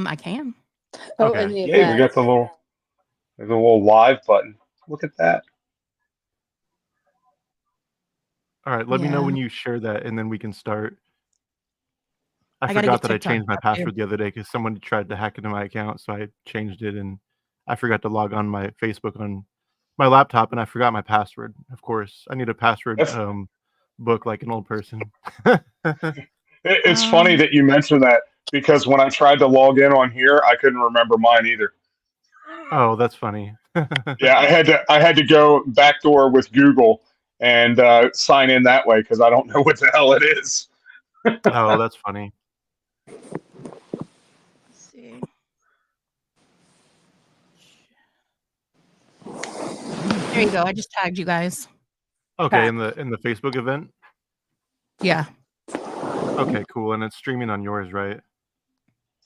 I can. Oh, Okay. in the Yay, we event. got the little live button. Look at that. All right. Let me know Yeah. when you share that, and then we can start. I I gotta forgot get that I TikTok changed my up, too. password the other day because someone tried to hack into my account, so I changed it, and I forgot to log on my Facebook on my laptop, and I forgot my password. Of course, I need a password That's, book like an old person. it's funny that you mentioned that because when I tried to log in on here, I couldn't remember mine either. Oh, that's funny. Yeah, I had to go backdoor with Google and sign in that way because I don't know what the hell it is. Oh, that's funny. Let's see. There you go. I just tagged you guys. Okay, in the Facebook event. Yeah. Okay, cool. And it's streaming on yours, right?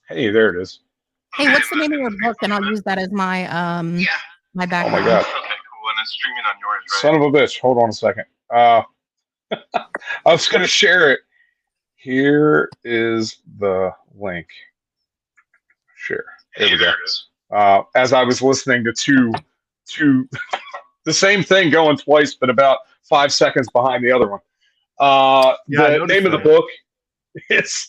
Hey, there it is. Hey, what's the name of your book? And I'll use that as my my Oh background. my god. Okay, cool. And it's streaming on yours, right? Son of a bitch. Hold on a second. I was going to share it. Here is the link. Share. There we go. As I was listening to two the same thing going twice, but about 5 seconds behind the other one. The name of the book is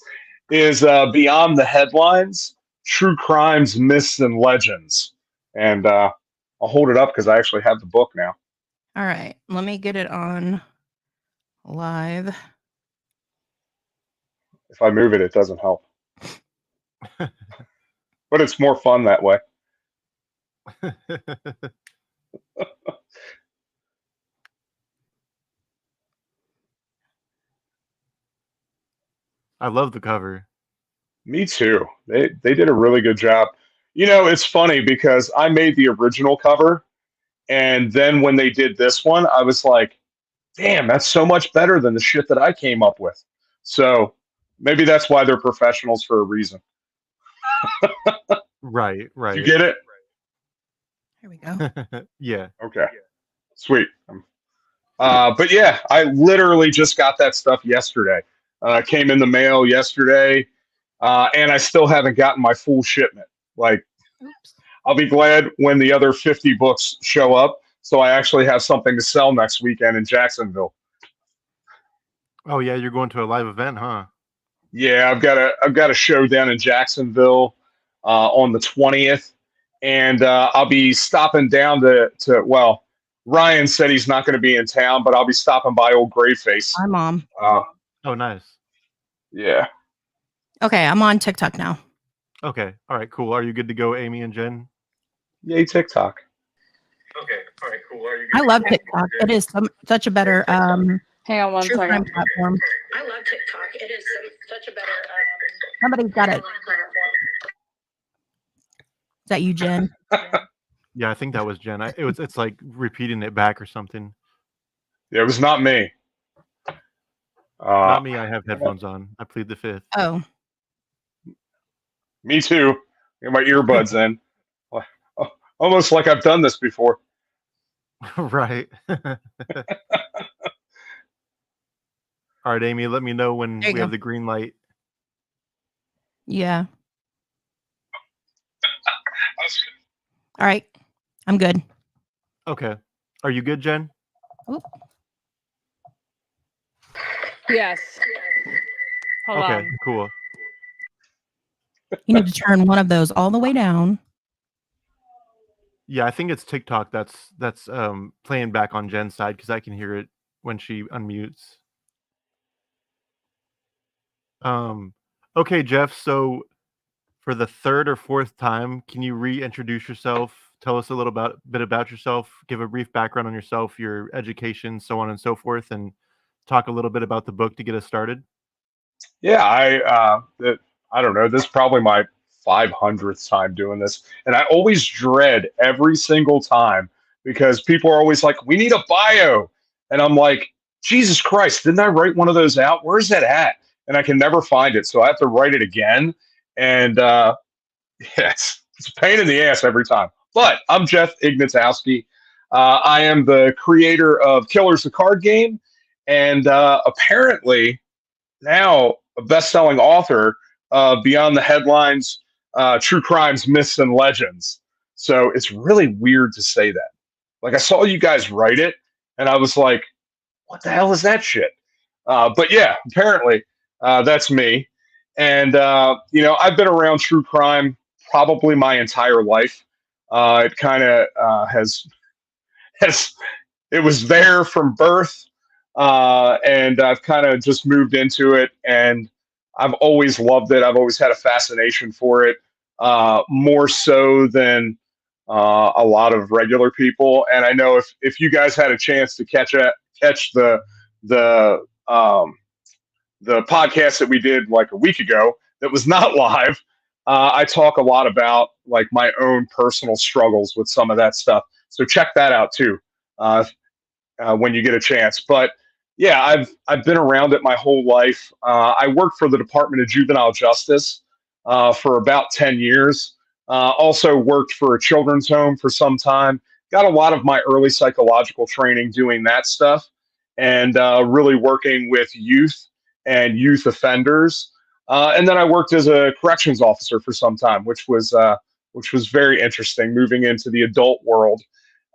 Beyond the Headlines: True Crimes, Myths, and Legends. And I'll hold it up because I actually have the book now. All right. Let me get it on live. If I move it, it doesn't help. But it's more fun that way. I love the cover. Me too. They did a really good job. You know, it's funny because I made the original cover, and then when they did this one, I was like, damn, that's so much better than the shit that I came up with. So maybe that's why they're professionals for a reason. Right. You get it? Here we go. Yeah. Okay. Sweet. But yeah, I literally just got that stuff yesterday. Came in the mail yesterday, and I still haven't gotten my full shipment. Like, Oops. I'll be glad when the other 50 books show up, so I actually have something to sell next weekend in Jacksonville. Oh yeah, you're going to a live event, huh? Yeah, I've got a show down in Jacksonville on the 20th, and I'll be stopping down to well, Ryan said he's not going to be in town, but I'll be stopping by Old Grayface. Hi, Mom. Oh, nice. Yeah. Okay, I'm on TikTok now. Okay. All right, cool. Are you good to go, Amy and Jen? Yay, TikTok. Okay. All right, cool. Are you I love TikTok. It is such a better Hang on one true crime second. platform. I love TikTok. It is such a better Somebody's got it. platform. Is that you, Jen? Yeah, I think that was Jen. It's like repeating it back or something. It was not me. Not me. I have headphones on. I plead the fifth. Oh. Me too. Get my earbuds in. Almost like I've done this before. Right. All right, Amy, let me know when we have the green light. Yeah. All right. I'm good. Okay. Are you good, Jen? Oop. Yes. Hold Okay, on. cool. You need to turn one of those all the way down. Yeah, I think it's TikTok that's playing back on Jen's side because I can hear it when she unmutes. Okay, Jeff. So for the third or fourth time, can you reintroduce yourself? Tell us a little bit about yourself. Give a brief background on yourself, your education, so on and so forth, and talk a little bit about the book to get us started. Yeah, I don't know. This is probably my 500th time doing this, and I always dread every single time because people are always like, "We need a bio," and I'm like, "Jesus Christ, didn't I write one of those out? Where's that at?" And I can never find it, so I have to write it again. And yes, it's a pain in the ass every time. But I'm Jeff Ignatowski. I am the creator of Killers the Card Game, and apparently now a best-selling author of Beyond the Headlines, true crimes, myths, and legends. So it's really weird to say that. Like I saw you guys write it, and I was like, "What the hell is that shit?" But yeah, apparently that's me. And I've been around true crime probably my entire life. It kind of has it was there from birth, and I've kind of just moved into it, and I've always loved it. I've always had a fascination for it, more so than a lot of regular people. And I know if you guys had a chance to catch the the podcast that we did like a week ago that was not live, I talk a lot about like my own personal struggles with some of that stuff. So check that out too. Uh, when you get a chance. But yeah, I've been around it my whole life. I worked for the Department of Juvenile Justice for about 10 years. Also worked for a children's home for some time. Got a lot of my early psychological training doing that stuff, and really working with youth and youth offenders. And then I worked as a corrections officer for some time, which was very interesting, moving into the adult world.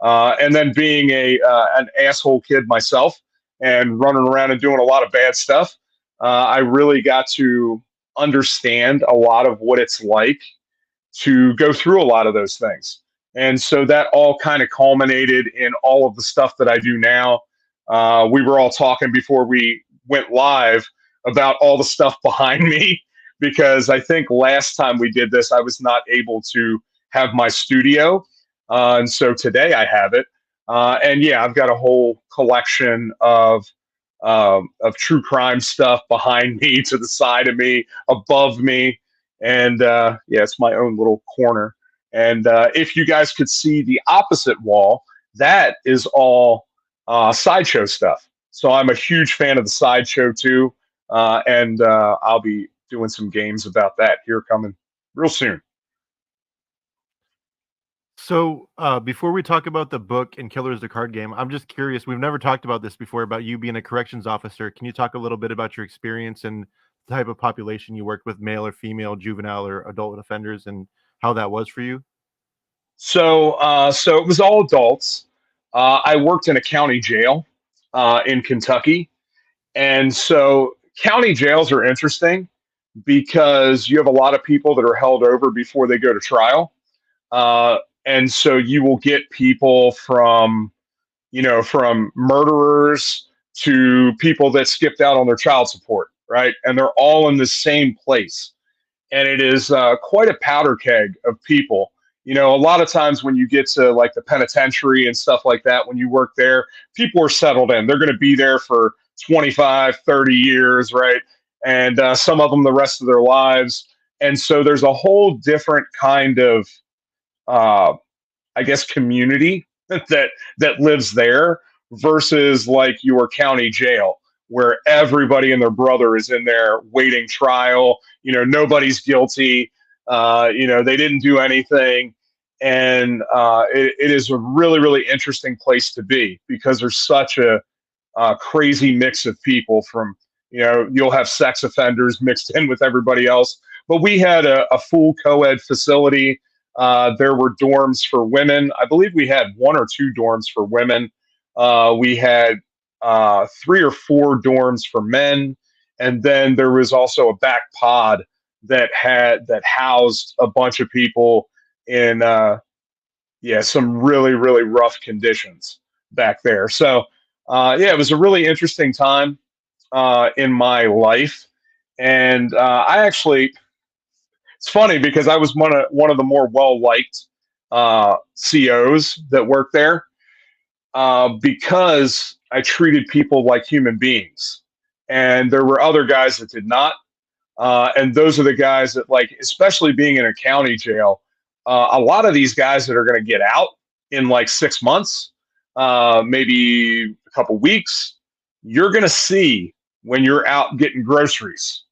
And then being an asshole kid myself and running around and doing a lot of bad stuff, I really got to understand a lot of what it's like to go through a lot of those things. And so that all kind of culminated in all of the stuff that I do now. We were all talking before we went live about all the stuff behind me, because I think last time we did this, I was not able to have my studio. And so today I have it. And yeah, I've got a whole collection of true crime stuff behind me, to the side of me, above me. And yeah, it's my own little corner. And if you guys could see the opposite wall, that is all sideshow stuff. So I'm a huge fan of the sideshow too. And I'll be doing some games about that here coming real soon. So before we talk about the book and Killers the card game, I'm just curious. We've never talked about this before, about you being a corrections officer. Can you talk a little bit about your experience and the type of population you worked with, male or female, juvenile or adult offenders, and how that was for you? So it was all adults. I worked in a county jail in Kentucky, and so county jails are interesting because you have a lot of people that are held over before they go to trial. Uh, and so you will get people from murderers to people that skipped out on their child support, right? And they're all in the same place. And it is quite a powder keg of people. A lot of times when you get to like the penitentiary and stuff like that, when you work there, people are settled in. They're going to be there for 25, 30 years, right? And some of them the rest of their lives. And so there's a whole different kind of I guess community that lives there versus like your county jail, where everybody and their brother is in there waiting trial. Nobody's guilty. They didn't do anything. And it is a really, really interesting place to be, because there's such a crazy mix of people. From you'll have sex offenders mixed in with everybody else. But we had a full co-ed facility. There were dorms for women. I believe we had 1 or 2 dorms for women. We had 3 or 4 dorms for men, and then there was also a back pod that housed a bunch of people in some really, really rough conditions back there. So yeah, it was a really interesting time in my life, and I actually. It's funny because I was one of the more well-liked COs that worked there, because I treated people like human beings, and there were other guys that did not. And those are the guys that, like, especially being in a county jail, a lot of these guys that are going to get out in like 6 months, maybe a couple weeks, you're going to see when you're out getting groceries.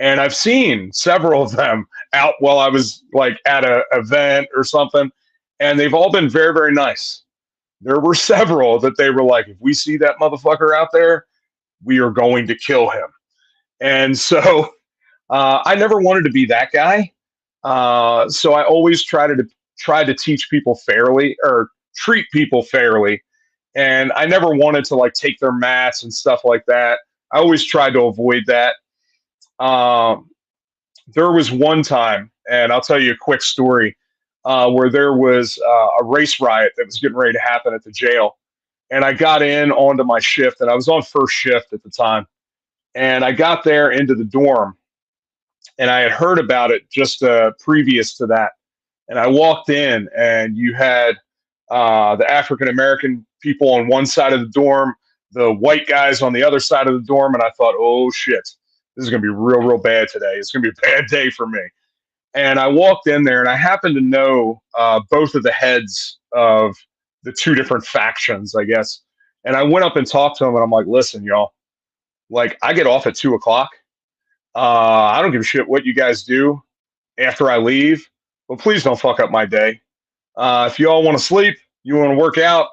And I've seen several of them out while I was like at an event or something, and they've all been very, very nice. There were several that they were like, if we see that motherfucker out there, we are going to kill him. And so I never wanted to be that guy. So I always try to teach people fairly or treat people fairly, and I never wanted to like take their mats and stuff like that. I always tried to avoid that. Um, there was one time, and I'll tell you a quick story, where there was a race riot that was getting ready to happen at the jail, and I got in onto my shift, and I was on first shift at the time, and I got there into the dorm, and I had heard about it just previous to that. And I walked in, and you had the African American people on one side of the dorm, the white guys on the other side of the dorm, and I thought, oh shit, this is going to be real, real bad today. It's going to be a bad day for me. And I walked in there, and I happened to know both of the heads of the two different factions, I guess. And I went up and talked to them, and I'm like, listen, y'all, like I get off at 2 o'clock. I don't give a shit what you guys do after I leave, but please don't fuck up my day. If you all want to sleep, you want to work out,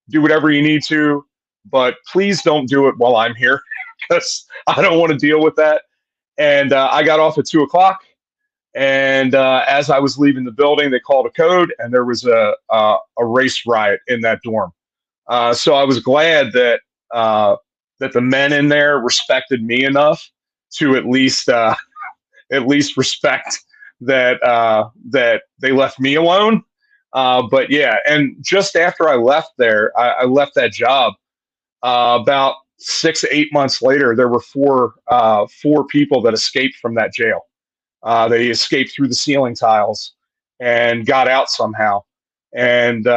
do whatever you need to, but please don't do it while I'm here because I don't want to deal with that. And I got off at 2 o'clock. And as I was leaving the building, they called a code, and there was a race riot in that dorm. So I was glad that the men in there respected me enough to at least respect that they left me alone. But yeah, and just after I left there, I left that job. About 6 8 months later, there were four people that escaped from that jail. They escaped through the ceiling tiles and got out somehow. And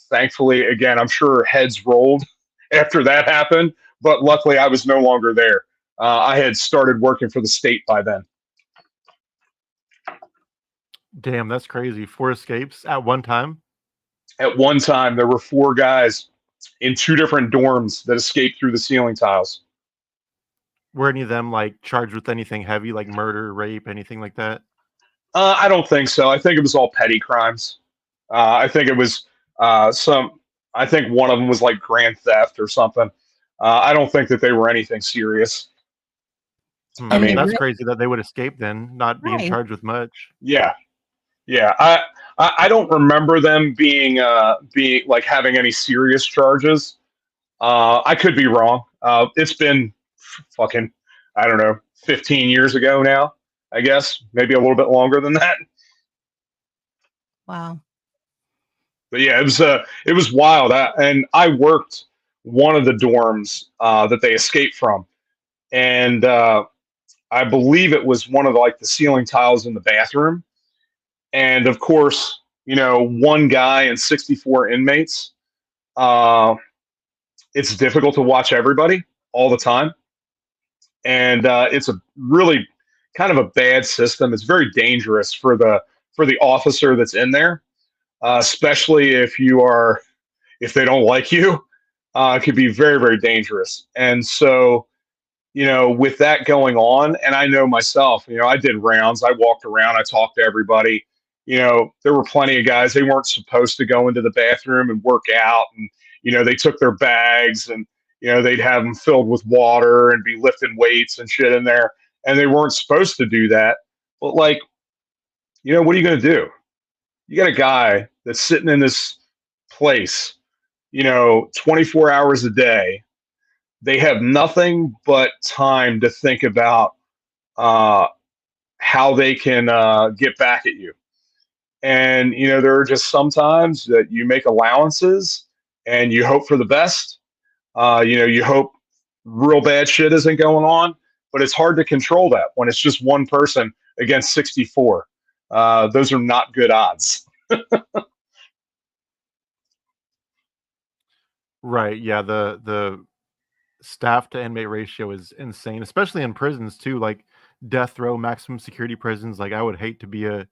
thankfully, again, I'm sure heads rolled after that happened. But luckily, I was no longer there. I had started working for the state by then. Damn, that's crazy. 4 escapes at one time. At one time, there were 4 guys in 2 different dorms that escaped through the ceiling tiles. Were any of them like charged with anything heavy, like murder, rape, anything like that? I don't think so. I think it was all petty crimes. I think it was I think one of them was like grand theft or something. I don't think that they were anything serious. And mean, that's really- crazy that they would escape then, not being Right. charged with much. Yeah. I don't remember them being like having any serious charges. I could be wrong. It's been fucking, I don't know, 15 years ago now, I guess, maybe a little bit longer than that. Wow. But yeah, it was wild. And I worked one of the dorms that they escaped from, and I believe it was one of the ceiling tiles in the bathroom. And of course, one guy and 64 inmates. It's difficult to watch everybody all the time, and it's a really kind of a bad system. It's very dangerous for the officer that's in there, especially if they don't like you. It could be very, very dangerous. And so, with that going on, and I know myself, I did rounds, I walked around, I talked to everybody. There were plenty of guys, they weren't supposed to go into the bathroom and work out. And, they took their bags and, they'd have them filled with water and be lifting weights and shit in there. And they weren't supposed to do that. But what are you going to do? You got a guy that's sitting in this place, 24 hours a day. They have nothing but time to think about how they can get back at you. And, there are just sometimes that you make allowances and you hope for the best. You hope real bad shit isn't going on, but it's hard to control that when it's just one person against 64. Those are not good odds. Right. Yeah. The staff to inmate ratio is insane, especially in prisons too, like death row, maximum security prisons. Like I would hate to be a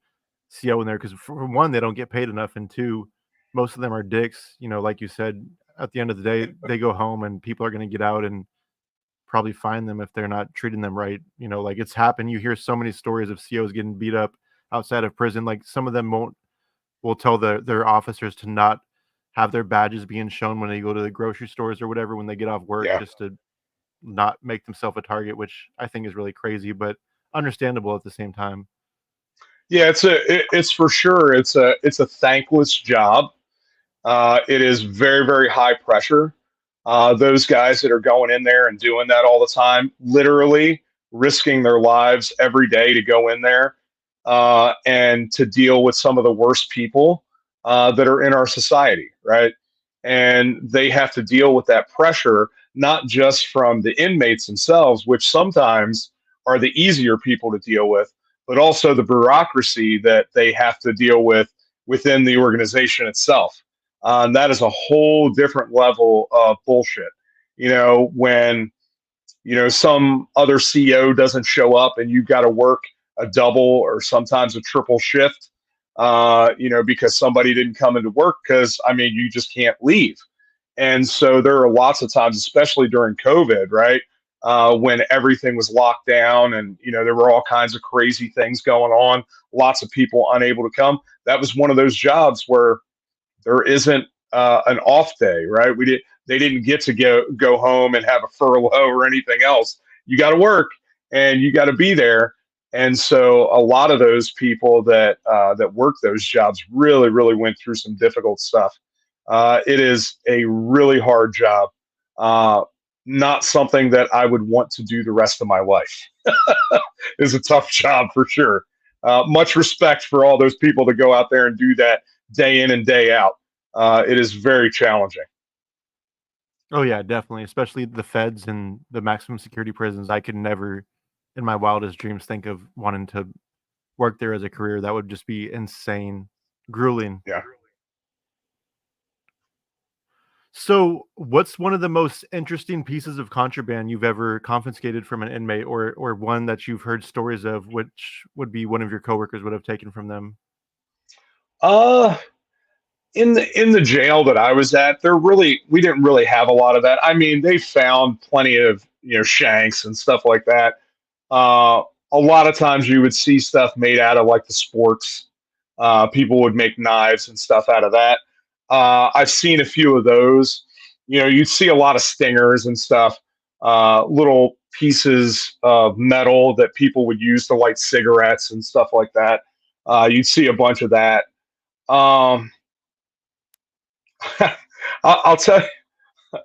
CO in there because for one, they don't get paid enough, and two, most of them are dicks. Like you said, at the end of the day, they go home and people are going to get out and probably find them if they're not treating them right. Like it's happened. You hear so many stories of COs getting beat up outside of prison. Like some of them will tell their officers to not have their badges being shown when they go to the grocery stores or whatever when they get off work, Yeah. just to not make themselves a target, which I think is really crazy, but understandable at the same time. Yeah, it's for sure. It's a thankless job. It is very, very high pressure. Those guys that are going in there and doing that all the time, literally risking their lives every day to go in there and to deal with some of the worst people that are in our society, right? And they have to deal with that pressure, not just from the inmates themselves, which sometimes are the easier people to deal with, but also the bureaucracy that they have to deal with within the organization itself. And that is a whole different level of bullshit. When some other CEO doesn't show up and you've got to work a double or sometimes a triple shift, because somebody didn't come into work because you just can't leave. And so there are lots of times, especially during COVID, right, when everything was locked down and there were all kinds of crazy things going on, lots of people unable to come. That was one of those jobs where there isn't an off day, right? They didn't get to go home and have a furlough or anything else. You got to work and you got to be there. And so a lot of those people that work those jobs really, really went through some difficult stuff. It is a really hard job. Not something that I would want to do the rest of my life. It's a tough job for sure. Much respect for all those people that go out there and do that day in and day out. It is very challenging. Oh yeah, definitely. Especially the feds and the maximum security prisons. I could never, in my wildest dreams, think of wanting to work there as a career. That would just be insane, grueling. Yeah. So, what's one of the most interesting pieces of contraband you've ever confiscated from an inmate, or one that you've heard stories of, which would be one of your coworkers would have taken from them? Uh, in the jail that I was at, we didn't really have a lot of that. They found plenty of shanks and stuff like that. A lot of times you would see stuff made out of like the sports. People would make knives and stuff out of that. I've seen a few of those. You'd see a lot of stingers and stuff, little pieces of metal that people would use to light cigarettes and stuff like that. You'd see a bunch of that. Um, I'll tell you,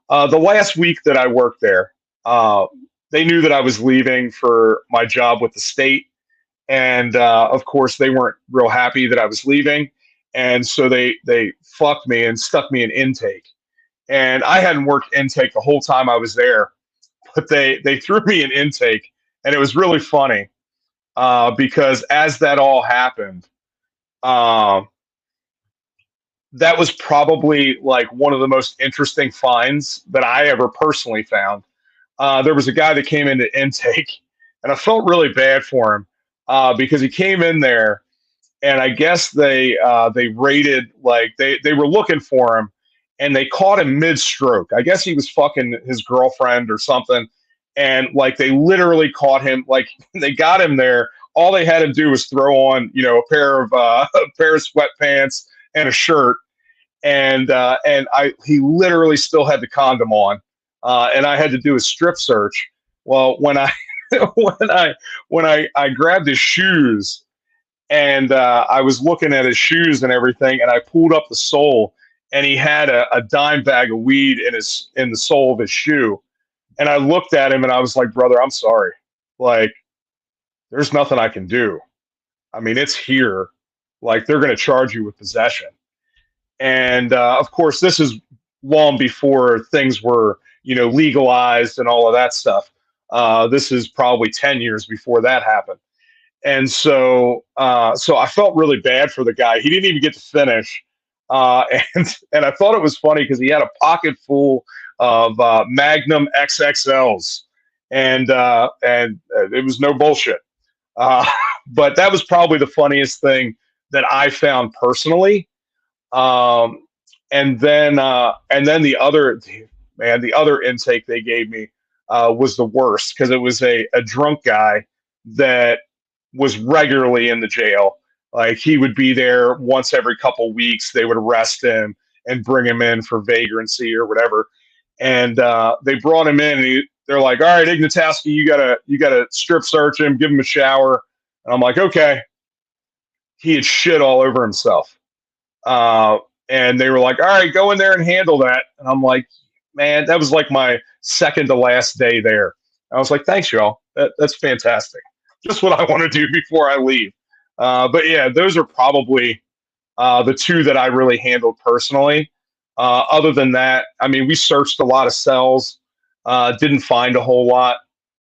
the last week that I worked there, they knew that I was leaving for my job with the state. And of course, they weren't real happy that I was leaving. And so they fucked me and stuck me in intake. And I hadn't worked intake the whole time I was there, but they threw me in intake. And it was really funny because as that all happened, um, that was probably like one of the most interesting finds that I ever personally found. There was a guy that came into intake, and I felt really bad for him because he came in there, and I guess they raided, like they were looking for him, and they caught him mid stroke. I guess he was fucking his girlfriend or something, and like they literally caught him. Like they got him there. All they had to do was throw on a pair of a pair of sweatpants and a shirt, and he literally still had the condom on, and I had to do a strip search. Well, when I when I grabbed his shoes and I was looking at his shoes and everything, and I pulled up the sole, and he had a dime bag of weed in the sole of his shoe, and I looked at him and I was like, brother, I'm sorry, like there's nothing I can do. It's here, like they're going to charge you with possession. And of course, this is long before things were, legalized and all of that stuff. This is probably 10 years before that happened. And so I felt really bad for the guy. He didn't even get to finish. And I thought it was funny because he had a pocket full of Magnum XXLs, and it was no bullshit. Uh, but that was probably the funniest thing that I found personally. Um, and then the other intake they gave me was the worst because it was a drunk guy that was regularly in the jail. Like he would be there once every couple weeks. They would arrest him and bring him in for vagrancy or whatever. And they brought him in, and they're like, "All right, Ignatowski, you gotta strip search him, give him a shower." And I'm like, "Okay." he had shit all over himself. And they were like, all right, go in there and handle that. And I'm like, man, that was like my second to last day there. I was like, thanks, y'all. That's fantastic. Just what I want to do before I leave. But yeah, those are probably the two that I really handled personally. Other than that, I mean, we searched a lot of cells, didn't find a whole lot.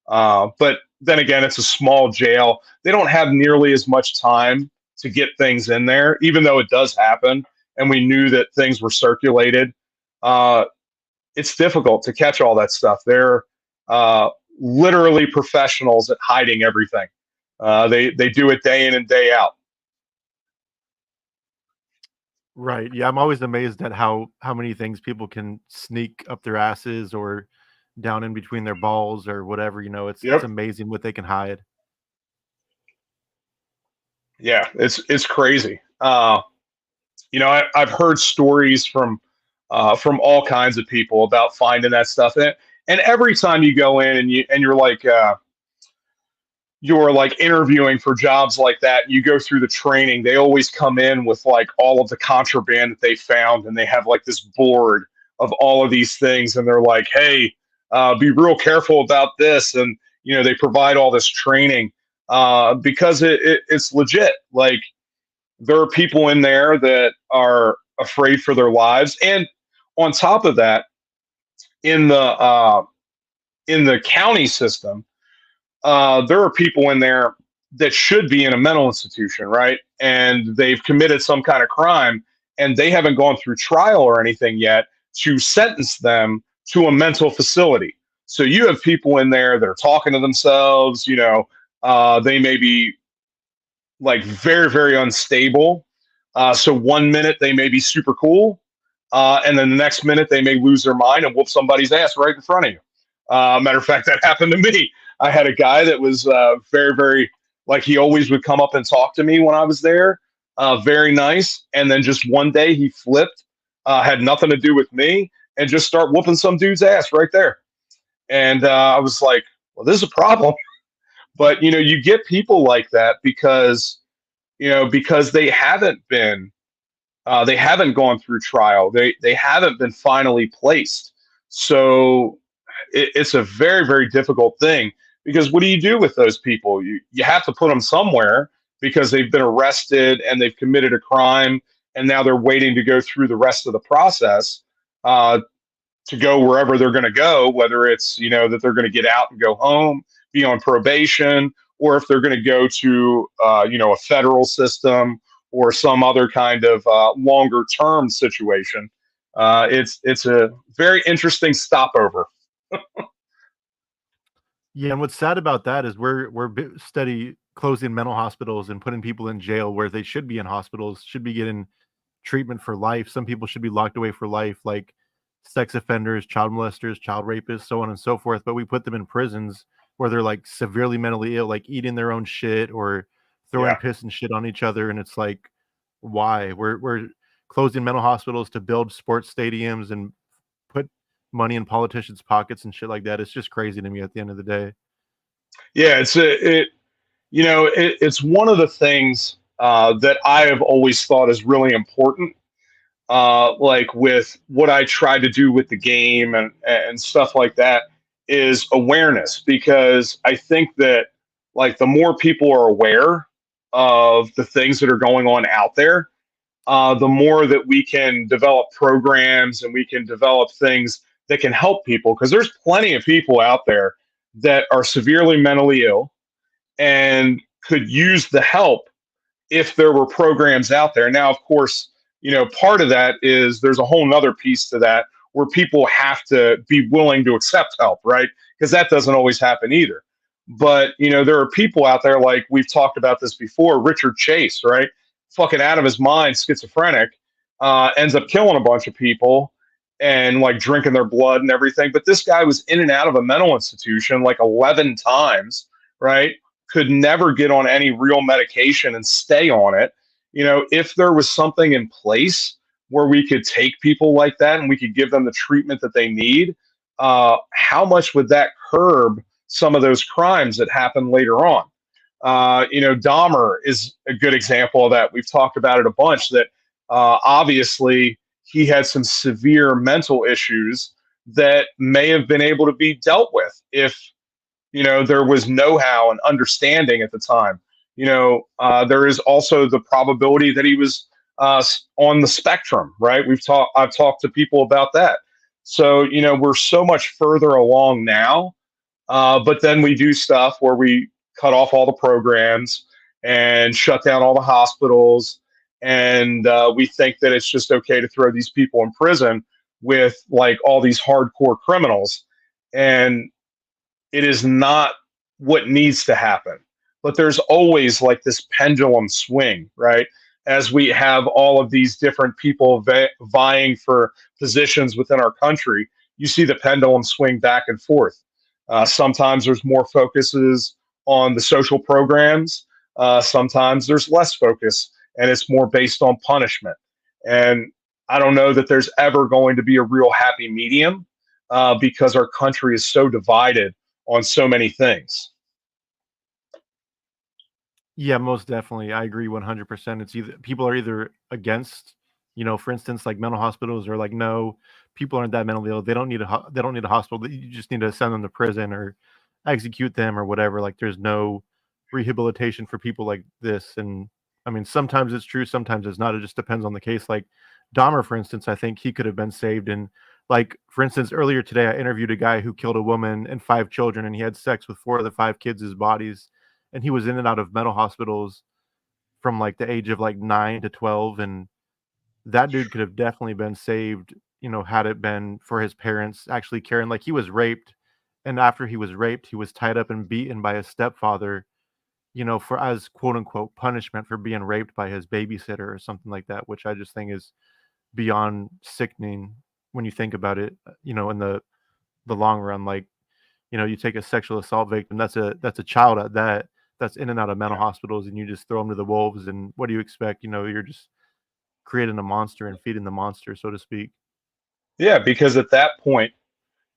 But then again, it's a small jail. They don't have nearly as much time to get things in there, even though it does happen. And we knew that things were circulated. It's difficult to catch all that stuff. They're literally professionals at hiding everything. They do it day in and day out. Right. Yeah, I'm always amazed at how many things people can sneak up their asses or down in between their balls or whatever. It's Yep. amazing what they can hide. Yeah, it's crazy. I've heard stories from all kinds of people about finding that stuff. And every time you go in and you're like interviewing for jobs like that, you go through the training, they always come in with like all of the contraband that they found, and they have like this board of all of these things, and they're like, hey, be real careful about this. And they provide all this training because it's legit. Like, there are people in there that are afraid for their lives. And on top of that, in the county system, there are people in there that should be in a mental institution, right? And they've committed some kind of crime, and they haven't gone through trial or anything yet to sentence them to a mental facility. So you have people in there that are talking to themselves. They may be like very, very unstable. So 1 minute they may be super cool, and then the next minute they may lose their mind and whoop somebody's ass right in front of you. Matter of fact, that happened to me. I had a guy that was very, very, like, he always would come up and talk to me when I was there. Very nice. And then just one day he flipped, had nothing to do with me, and just start whooping some dude's ass right there. And I was like, well, this is a problem. But, you get people like that because they haven't been, they haven't gone through trial. They haven't been finally placed. So it's a very, very difficult thing, because what do you do with those people? You have to put them somewhere because they've been arrested and they've committed a crime, and now they're waiting to go through the rest of the process to go wherever they're going to go, whether it's, that they're going to get out and go home, be on probation, or if they're going to go to, a federal system or some other kind of longer term situation. It's a very interesting stopover. Yeah, and what's sad about that is we're steady closing mental hospitals and putting people in jail where they should be in hospitals, should be getting treatment for life. Some people should be locked away for life, like sex offenders, child molesters, child rapists, so on and so forth. But we put them in prisons where they're like severely mentally ill, like eating their own shit or throwing piss and shit on each other. And it's like, why? We're closing mental hospitals to build sports stadiums and put money in politicians' pockets and shit like that. It's just crazy to me at the end of the day. Yeah, it's one of the things that I have always thought is really important. Like with what I try to do with the game and stuff like that, is awareness, because I think that, like, the more people are aware of the things that are going on out there, the more that we can develop programs and we can develop things that can help people, because there's plenty of people out there that are severely mentally ill and could use the help if there were programs out there. Now, of course, part of that is there's a whole nother piece to that where people have to be willing to accept help, right? Because that doesn't always happen either. But, there are people out there, like we've talked about this before, Richard Chase, right? Fucking out of his mind, schizophrenic, ends up killing a bunch of people and like drinking their blood and everything. But this guy was in and out of a mental institution like 11 times, right? Could never get on any real medication and stay on it. If there was something in place where we could take people like that and we could give them the treatment that they need, how much would that curb some of those crimes that happen later on? Dahmer is a good example of that. We've talked about it a bunch. That obviously he had some severe mental issues that may have been able to be dealt with if there was know-how and understanding at the time. There is also the probability that he was on the spectrum, right? I've talked to people about that. So we're so much further along now, but then we do stuff where we cut off all the programs and shut down all the hospitals, and we think that it's just okay to throw these people in prison with like all these hardcore criminals, and it is not what needs to happen. But there's always like this pendulum swing, right? As we have all of these different people vying for positions within our country, you see the pendulum swing back and forth. Sometimes there's more focuses on the social programs. Sometimes there's less focus, and it's more based on punishment. And I don't know that there's ever going to be a real happy medium because our country is so divided on so many things. Yeah, most definitely. I agree 100%. It's either people are either against, for instance, like mental hospitals, or like, no, people aren't that mentally ill. They don't need they don't need a hospital. You just need to send them to prison or execute them or whatever. Like, there's no rehabilitation for people like this. And I mean, sometimes it's true, sometimes it's not. It just depends on the case. Like Dahmer, for instance, I think he could have been saved. And like, for instance, earlier today, I interviewed a guy who killed a woman and 5 children, and he had sex with 4 of the 5 kids' bodies. And he was in and out of mental hospitals from like the age of like 9 to 12. And that dude could have definitely been saved, had it been for his parents actually caring. Like, he was raped. And after he was raped, he was tied up and beaten by his stepfather, for as quote unquote punishment for being raped by his babysitter or something like that, which I just think is beyond sickening when you think about it, in the long run. Like, you take a sexual assault victim, that's a child at that, that's in and out of mental hospitals, and you just throw them to the wolves. And what do you expect? You're just creating a monster and feeding the monster, so to speak. Yeah, because at that point,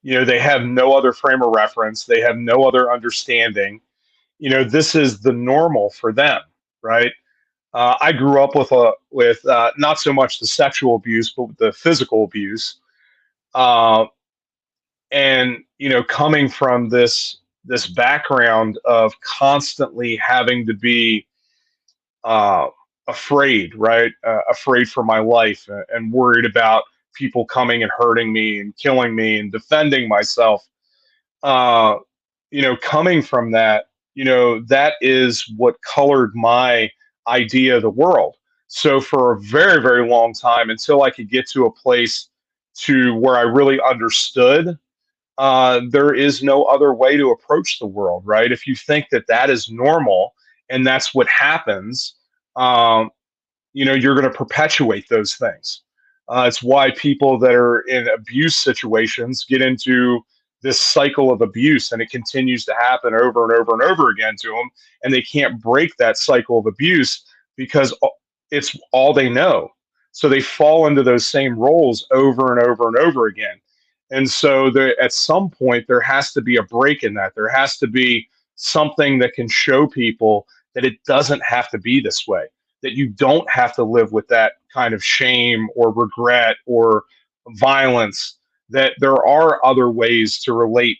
they have no other frame of reference. They have no other understanding. This is the normal for them, right? I grew up with not so much the sexual abuse, but the physical abuse, and coming from this background of constantly having to be uh, afraid, right? Afraid for my life, and worried about people coming and hurting me and killing me and defending myself. Uh, coming from that, that is what colored my idea of the world. So for a very, very long time, until I could get to a place to where I really understood, there is no other way to approach the world, right? If you think that that is normal and that's what happens, um, you're going to perpetuate those things. It's why people that are in abuse situations get into this cycle of abuse, and it continues to happen over and over and over again to them, and they can't break that cycle of abuse because it's all they know. So they fall into those same roles over and over and over again. And so there, at some point, there has to be a break in that. There has to be something that can show people that it doesn't have to be this way, that you don't have to live with that kind of shame or regret or violence, that there are other ways to relate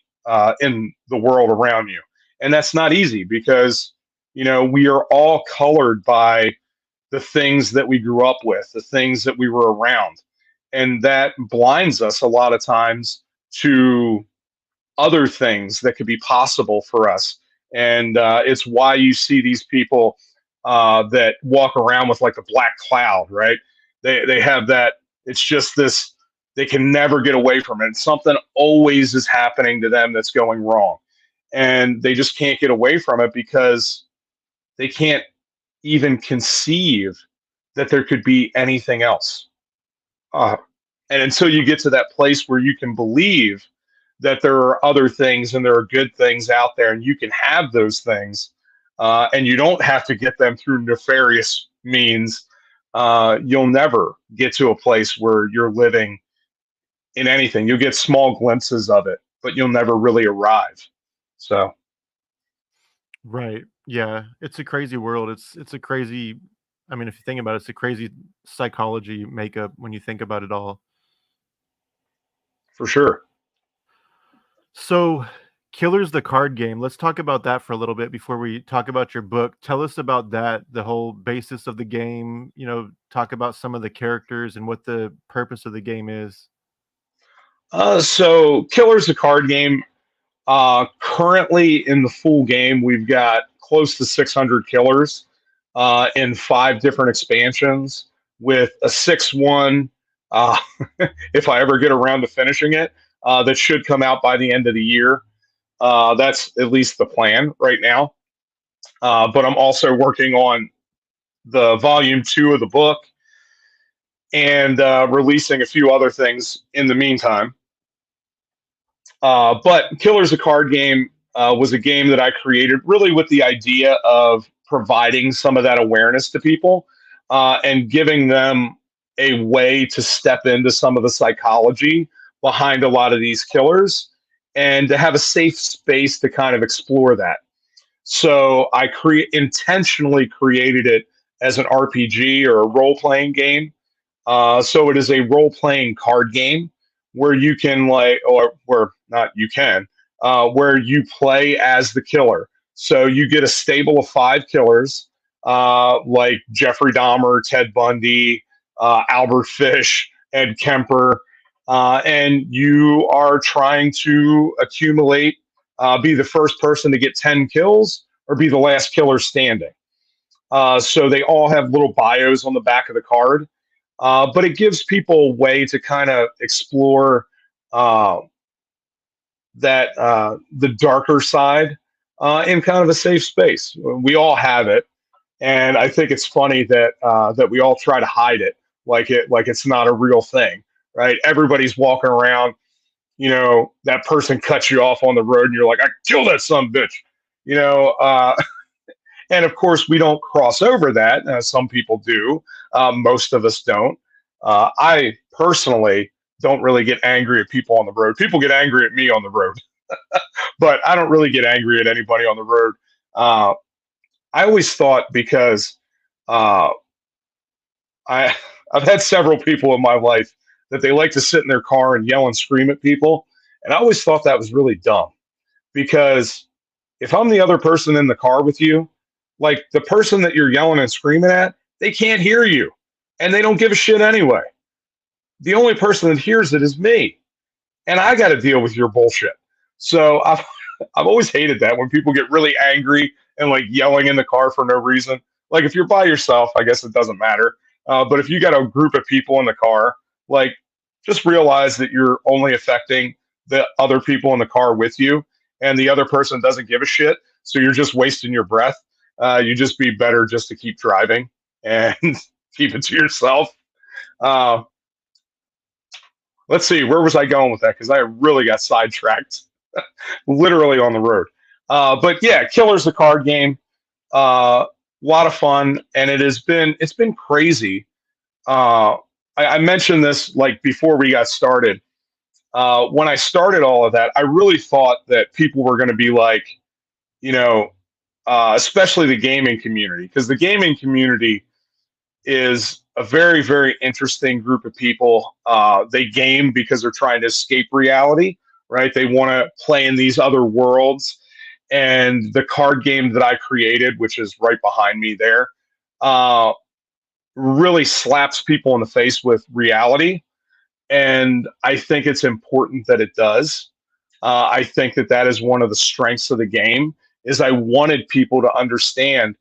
in the world around you. And that's not easy because, we are all colored by the things that we grew up with, the things that we were around. And that blinds us a lot of times to other things that could be possible for us. And it's why you see these people that walk around with like a black cloud, right? They have that. It's just this. They can never get away from it. Something always is happening to them that's going wrong, and they just can't get away from it because they can't even conceive that there could be anything else. Uh, and until you get to that place where you can believe that there are other things and there are good things out there and you can have those things, and you don't have to get them through nefarious means, you'll never get to a place where you're living in anything. You'll get small glimpses of it, but you'll never really arrive. So Right. Yeah. It's a crazy world. It's a crazy. I mean, if you think about it, it's a crazy psychology makeup when you think about it all. For sure. So, Killer's the card game. Let's talk about that for a little bit before we talk about your book. Tell us about that, the whole basis of the game, talk about some of the characters and what the purpose of the game is. So Killer's a card game. Currently in the full game, we've got close to 600 killers in 5 different expansions with a 6-1. Uh, if I ever get around to finishing it, that should come out by the end of the year. That's at least the plan right now. But I'm also working on the volume 2 of the book and releasing a few other things in the meantime. But Killer's a Card Game was a game that I created really with the idea of providing some of that awareness to people and giving them a way to step into some of the psychology behind a lot of these killers and to have a safe space to kind of explore that. So I intentionally created it as an RPG or a role-playing game. So it is a role-playing card game where you can or where not you can, where you play as the killer. So you get a stable of 5 killers, like Jeffrey Dahmer, Ted Bundy, Albert Fish, Ed Kemper, and you are trying to accumulate, be the first person to get 10 kills or be the last killer standing. So they all have little bios on the back of the card. But it gives people a way to kind of explore the darker side in kind of a safe space. We all have it, and I think it's funny that that we all try to hide it, like it's not a real thing, right? Everybody's walking around. That person cuts you off on the road, and you're like, "I killed that son of a bitch," you know. And of course, we don't cross over that. Some people do. Most of us don't. I personally don't really get angry at people on the road. People get angry at me on the road, but I don't really get angry at anybody on the road. I always thought because uh, I've had several people in my life that they like to sit in their car and yell and scream at people, and I always thought that was really dumb because if I'm the other person in the car with you, like the person that you're yelling and screaming at, they can't hear you and they don't give a shit anyway. The only person that hears it is me, and I got to deal with your bullshit. So I've always hated that when people get really angry and like yelling in the car for no reason. Like if you're by yourself, I guess it doesn't matter. But if you got a group of people in the car, like just realize that you're only affecting the other people in the car with you, and the other person doesn't give a shit. So you're just wasting your breath. You just be better just to keep driving and keep it to yourself. Uh, let's see, where was I going with that? Because I really got sidetracked, literally on the road. But yeah, Killer's the card game. A lot of fun, and it's been crazy. I mentioned this like before we got started. When I started all of that, I really thought that people were going to be like, especially the gaming community, because the gaming community is a very, very interesting group of people. They game because they're trying to escape reality, right? They want to play in these other worlds. And the card game that I created, which is right behind me there, really slaps people in the face with reality. And I think it's important that it does. I think that is one of the strengths of the game. Is I wanted people to understand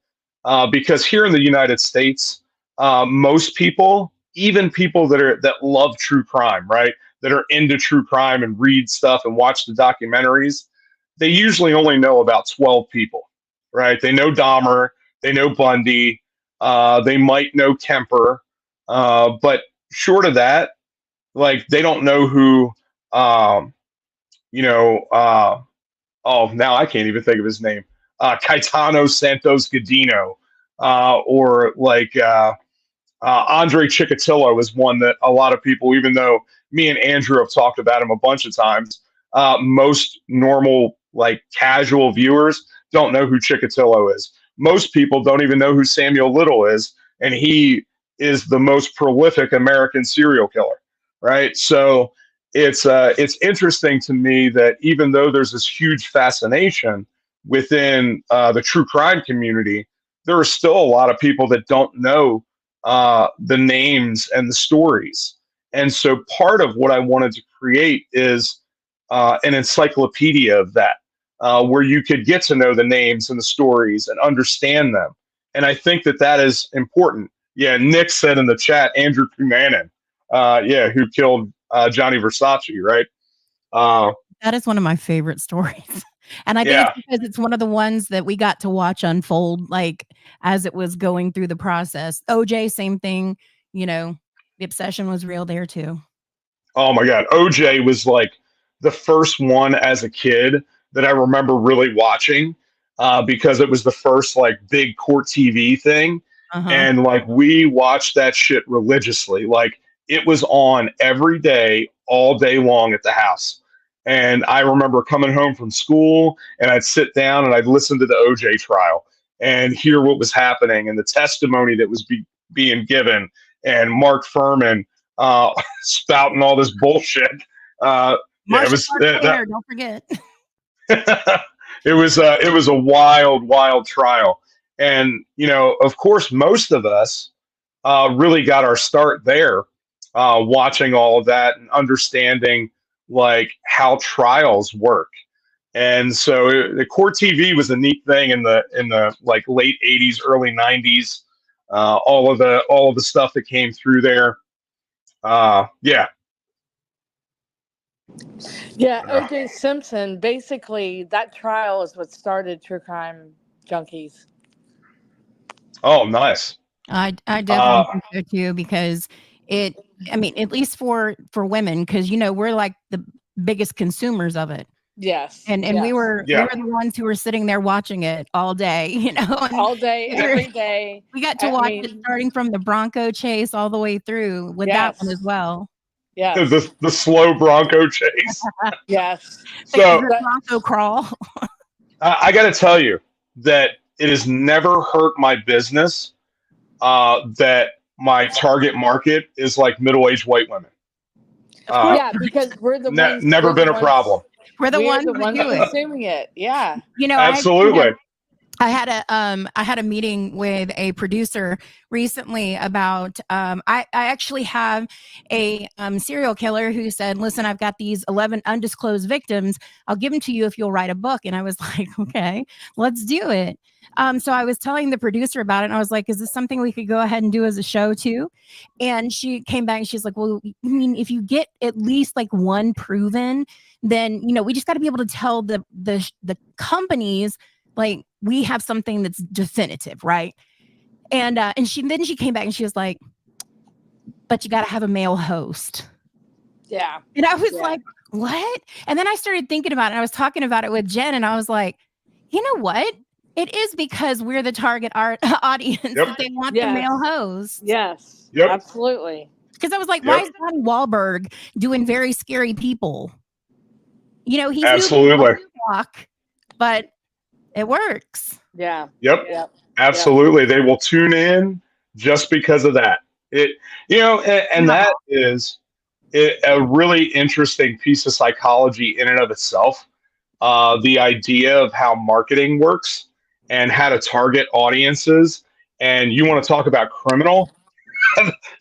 because here in the United States, most people, even people that love true crime, right, that are into true crime and read stuff and watch the documentaries, they usually only know about 12 people, right? They know Dahmer, they know Bundy, they might know Kemper, but short of that, like they don't know who, oh, now I can't even think of his name, Caetano Santos Godino, or like Andre Chikatilo is one that a lot of people, even though me and Andrew have talked about him a bunch of times, most normal, like casual viewers don't know who Chikatilo is. Most people don't even know who Samuel Little is, and he is the most prolific American serial killer, right? So it's interesting to me that even though there's this huge fascination within the true crime community, there are still a lot of people that don't know the names and the stories. And so part of what I wanted to create is an encyclopedia of that, where you could get to know the names and the stories and understand them. And I think that that is important. Yeah, Nick said in the chat, Andrew Cunanan, who killed Johnny Versace, right? That is one of my favorite stories. And I think Yeah. it's because it's one of the ones that we got to watch unfold, like as it was going through the process. OJ, same thing. You know, the obsession was real there too. Oh my God. OJ was like the first one as a kid that I remember really watching because it was the first like big court TV thing. And like we watched that shit religiously. Like it was on every day, all day long at the house. And I remember coming home from school and I'd sit down and I'd listen to the OJ trial and hear what was happening and the testimony that was being given, and Mark Furman spouting all this bullshit. It was don't forget. it was a wild trial. And, you know, of course, most of us really got our start there, watching all of that and understanding like how trials work. And so the court TV was a neat thing in the like late 80s, early 90s. All of the stuff that came through there. Yeah, O.J. Simpson, basically, that trial is what started True Crime Junkies. Oh, nice. I definitely think so too, because I mean, at least for women, because you know we're like the biggest consumers of it. Yes. And yes. we were the ones who were sitting there watching it all day, you know. All day, every day. We got to watch it starting from the Bronco chase all the way through with that one as well. Yes. The slow Bronco chase. Yes. So the Bronco crawl. I got to tell you that it has never hurt my business that my target market is like middle-aged white women. Because we're the ones. Never been a problem. We're the ones consuming it. Yeah. You know, absolutely. I had a meeting with a producer recently about I actually have a serial killer who said, listen, I've got these 11 undisclosed victims. I'll give them to you if you'll write a book. And I was like, okay, let's do it. So I was telling the producer about it and I was like, is this something we could go ahead and do as a show too? And she came back and she's like, well, I mean, if you get at least like one proven, then, you know, we just got to be able to tell the companies, like, we have something that's definitive, right? And she came back and she was like, but you got to have a male host. Yeah. And I was like, what? And then I started thinking about it. And I was talking about it with Jen and I was like, you know what? It is because we're the target audience that they want the male host. Yes. Yep. Absolutely. Because I was like, why is Donnie Wahlberg doing very scary people? You know, he's absolutely block, but it works. Yeah. Yep. Absolutely. They will tune in just because of that. And that is a really interesting piece of psychology in and of itself. The idea of how marketing works and how to target audiences. And you want to talk about criminal?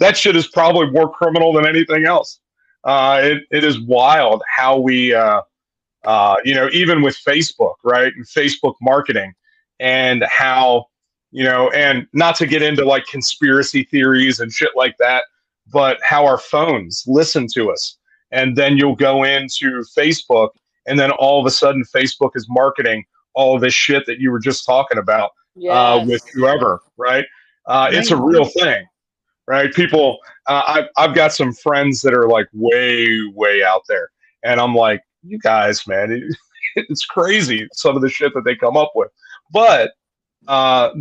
That shit is probably more criminal than anything else. It is wild how we, even with Facebook, right? And Facebook marketing and how, and not to get into like conspiracy theories and shit like that, but how our phones listen to us. And then you'll go into Facebook and then all of a sudden Facebook is marketing all of this shit that you were just talking about with whoever, right? It's a real thing, right? People, I've got some friends that are like way out there. And I'm like, you guys, man, it's crazy, some of the shit that they come up with. But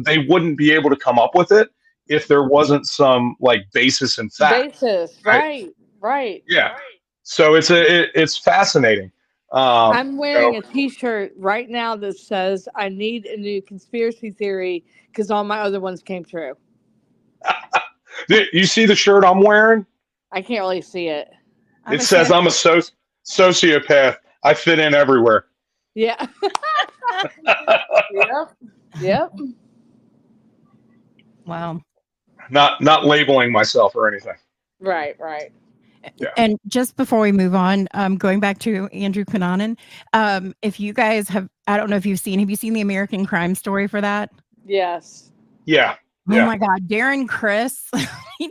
they wouldn't be able to come up with it if there wasn't some like basis in fact. Right. Yeah. So it's fascinating. I'm wearing a T-shirt right now that says I need a new conspiracy theory because all my other ones came true. You see the shirt I'm wearing? I can't really see it. It says I'm a sociopath. I fit in everywhere. Yeah. Yep. Yep. Wow. Not labeling myself or anything. Right. Right. Yeah. And just before we move on, going back to Andrew Cunanan, if you guys have you seen the American Crime Story for that? Yes. Yeah. Oh my God, Darren Criss, he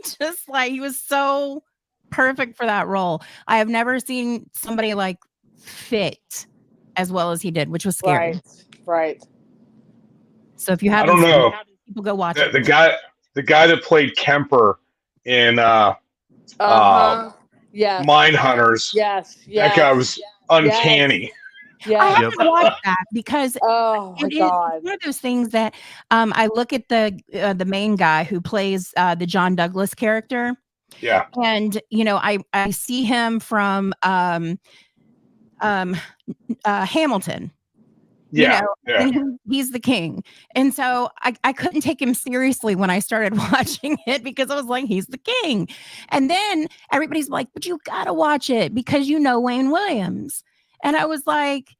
was so perfect for that role. I have never seen somebody like fit as well as he did, which was scary. Right. So if you I haven't don't seen know. it, people go watch The it. guy that played Kemper in Yes. Mine Hunters. Yes. That guy was uncanny. Yes. I haven't watched that because Oh my God. it's one of those things that I look at the main guy who plays the John Douglas character. Yeah. And I see him from Hamilton. Yeah. And he's the king. And so I couldn't take him seriously when I started watching it because I was like, he's the king. And then everybody's like, but you gotta watch it because Wayne Williams. And I was like,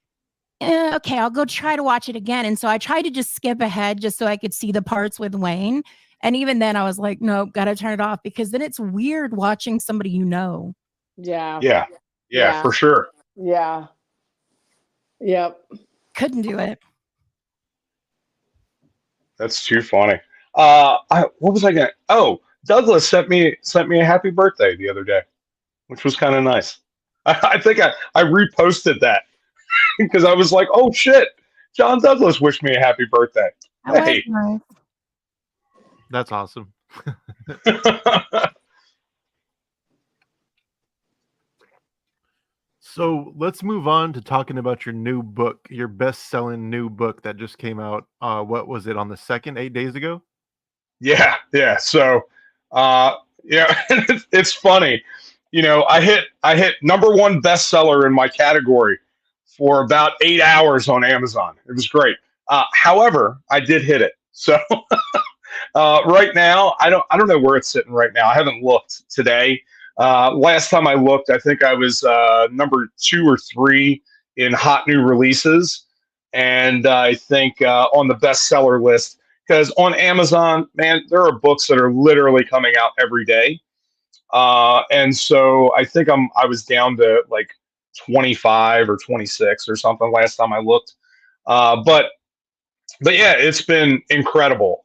okay, I'll go try to watch it again. And so I tried to just skip ahead just so I could see the parts with Wayne. And even then I was like, no, gotta turn it off because then it's weird watching somebody Yeah, for sure. Yeah. Yep. Couldn't do it. That's too funny. What was I gonna? Oh, Douglas sent me a happy birthday the other day, which was kind of nice. I think I reposted that because I was like, oh shit, John Douglas wished me a happy birthday. Hey. Nice. That's awesome. So let's move on to talking about your new book, your best-selling new book that just came out. What was it on the 2nd, 8 days ago? Yeah. So, it's funny. I hit #1 bestseller in my category for about 8 hours on Amazon. It was great. However, I did hit it. So right now, I don't know where it's sitting right now. I haven't looked today. Last time I looked, I think I was number 2 or 3 in hot new releases, and I think on the bestseller list. Because on Amazon, man, there are books that are literally coming out every day, and so I think I was down to like 25 or 26 or something last time I looked. But yeah, it's been incredible.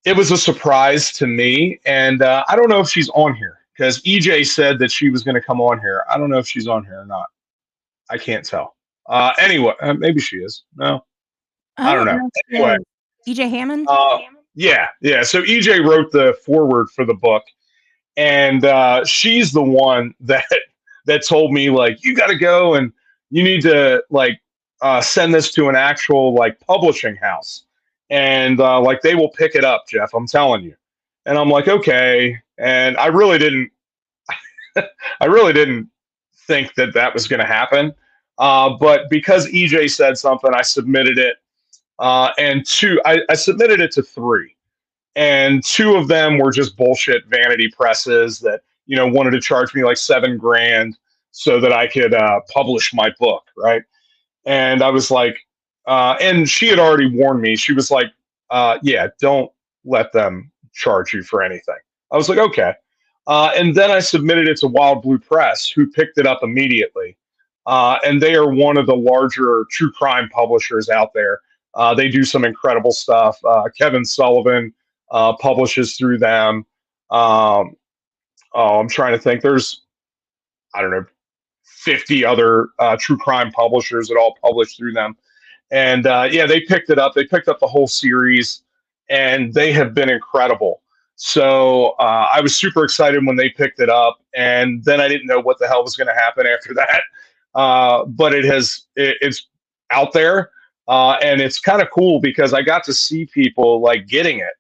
It was a surprise to me, and I don't know if she's on here because EJ said that she was going to come on here. I don't know if she's on here or not. I can't tell. Anyway, maybe she is. No, I don't know. Anyway, EJ Hammond. Yeah. So EJ wrote the foreword for the book, and she's the one that told me like you got to go and you need to like send this to an actual like publishing house. And like they will pick it up, Jeff. I'm telling you. And I'm like, okay. And I really didn't think that was going to happen. But because EJ said something, I submitted it. And I submitted it to 3, and 2 of them were just bullshit vanity presses that wanted to charge me like $7,000 so that I could publish my book, right? And I was like. And she had already warned me. She was like, yeah, don't let them charge you for anything. I was like, okay. And then I submitted it to Wild Blue Press, who picked it up immediately. And they are one of the larger true crime publishers out there. They do some incredible stuff. Kevin Sullivan publishes through them. I'm trying to think. There's, I don't know, 50 other true crime publishers that all publish through them. And they picked it up. They picked up the whole series, and they have been incredible. So I was super excited when they picked it up, and then I didn't know what the hell was going to happen after that. But it's out there, and it's kind of cool because I got to see people like getting it,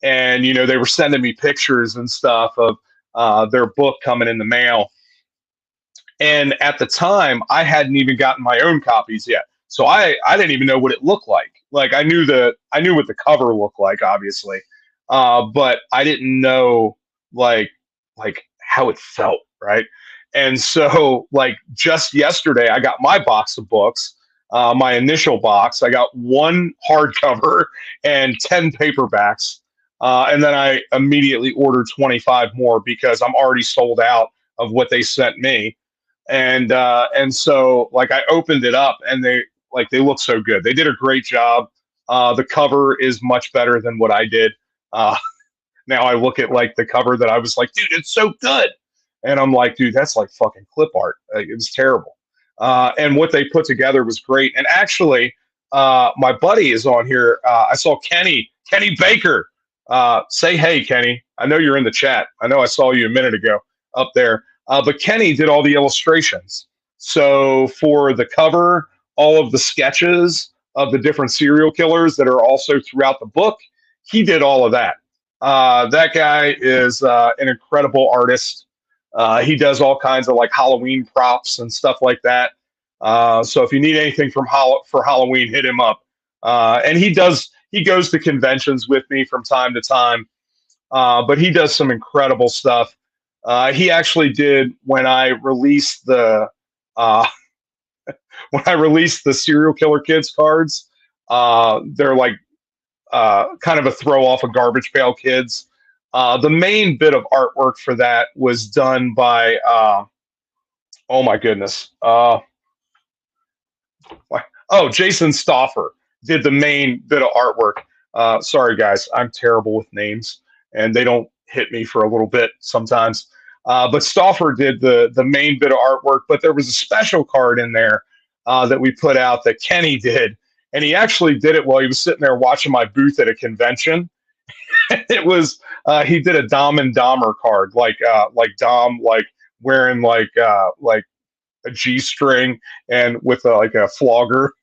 and they were sending me pictures and stuff of their book coming in the mail. And at the time, I hadn't even gotten my own copies yet. So I didn't even know what it looked like. Like I knew what the cover looked like, obviously, but I didn't know like how it felt, right? And so like just yesterday, I got my box of books, my initial box. I got one hardcover and 10 paperbacks, and then I immediately ordered 25 more because I'm already sold out of what they sent me. And so like I opened it up and they look so good. They did a great job. The cover is much better than what I did. Uh, now I look at like the cover that I was like, dude, it's so good. And I'm like, dude, that's like fucking clip art. Like, it was terrible. And what they put together was great. And actually, my buddy is on here. I saw Kenny Baker. Say hey, Kenny. I know you're in the chat. I know I saw you a minute ago up there. But Kenny did all the illustrations. So for the cover, all of the sketches of the different serial killers that are also throughout the book, he did all of that. That guy is an incredible artist. He does all kinds of like Halloween props and stuff like that. So if you need anything for Halloween, hit him up. And he goes to conventions with me from time to time. But he does some incredible stuff. He actually did when I released the serial killer kids cards. They're like kind of a throw off of Garbage Pail Kids. The main bit of artwork for that was done by oh my goodness. Jason Stauffer did the main bit of artwork. Sorry guys, I'm terrible with names and they don't hit me for a little bit sometimes. But Stauffer did the main bit of artwork, but there was a special card in there that we put out that Kenny did. And he actually did it while he was sitting there watching my booth at a convention. It was he did a Dom and Dahmer card, like Dom like wearing like a G-string and with like a flogger.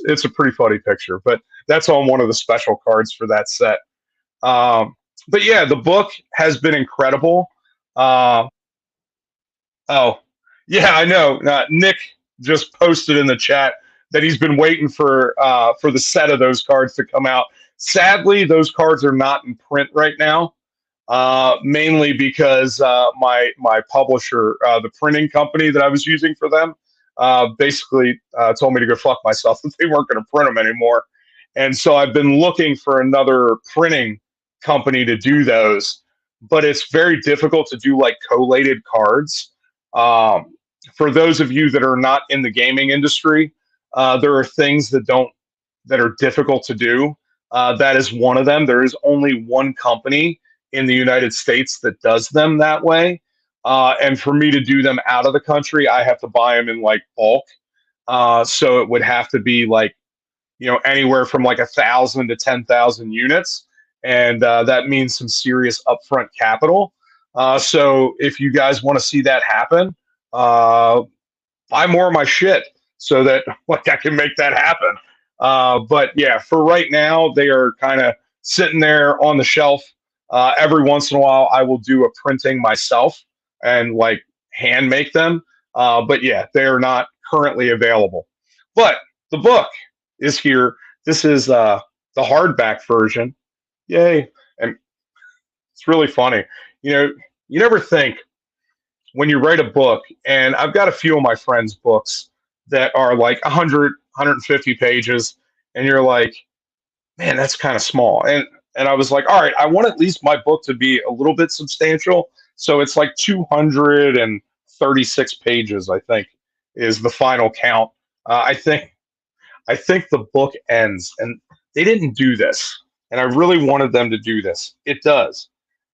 It's a pretty funny picture, but that's on one of the special cards for that set. But yeah, the book has been incredible. Oh, yeah, I know. Nick just posted in the chat that he's been waiting for the set of those cards to come out. Sadly, those cards are not in print right now, mainly because my publisher, the printing company that I was using for them, basically told me to go fuck myself that they weren't going to print them anymore. And so I've been looking for another printing company to do those, but it's very difficult to do like collated cards. For those of you that are not in the gaming industry, there are things that are difficult to do. That is one of them. There is only one company in the United States that does them that way. And for me to do them out of the country, I have to buy them in like bulk. So it would have to be like, anywhere from like 1,000 to 10,000 units. And that means some serious upfront capital. So if you guys want to see that happen, buy more of my shit so that like I can make that happen. But yeah, for right now, they are kind of sitting there on the shelf. Every once in a while, I will do a printing myself and like hand make them. But yeah, they are not currently available. But the book is here. This is the hardback version. Yay. And it's really funny. You never think when you write a book, and I've got a few of my friends' books that are like 100, 150 pages, and you're like, man, that's kind of small. And I was like, all right, I want at least my book to be a little bit substantial. So it's like 236 pages, I think, is the final count. I think the book ends, and they didn't do this, and I really wanted them to do this. It does.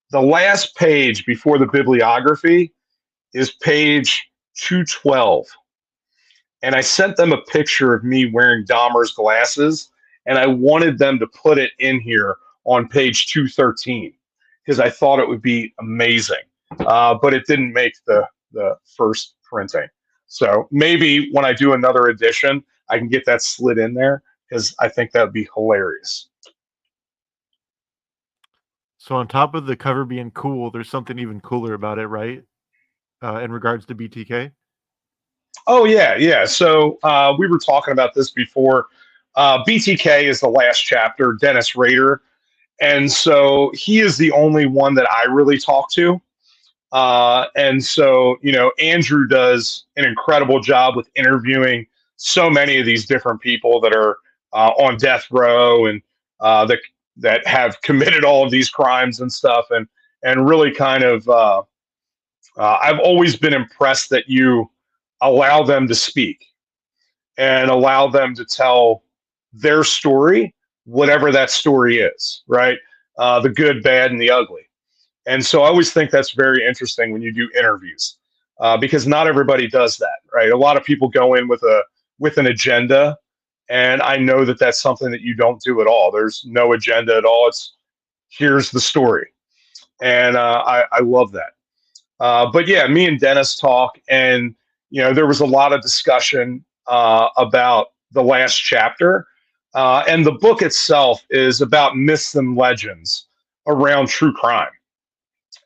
The last page before the bibliography is page 212. And I sent them a picture of me wearing Dahmer's glasses, and I wanted them to put it in here on page 213 because I thought it would be amazing. But it didn't make the first printing. So maybe when I do another edition, I can get that slid in there because I think that would be hilarious. So on top of the cover being cool, there's something even cooler about it, right? in regards to BTK? Oh yeah. So we were talking about this before. BTK is the last chapter, Dennis Rader, and so he is the only one that I really talk to. And so, Andrew does an incredible job with interviewing so many of these different people that are on death row and that have committed all of these crimes and stuff, and really kind of I've always been impressed that you allow them to speak and allow them to tell their story, whatever that story is, right? The good, bad, and the ugly. And so I always think that's very interesting when you do interviews, because not everybody does that, right? A lot of people go in with an agenda, and I know that that's something that you don't do at all. There's no agenda at all. It's here's the story, and I love that. But yeah, me and Dennis talk, and there was a lot of discussion about the last chapter, and the book itself is about myths and legends around true crime.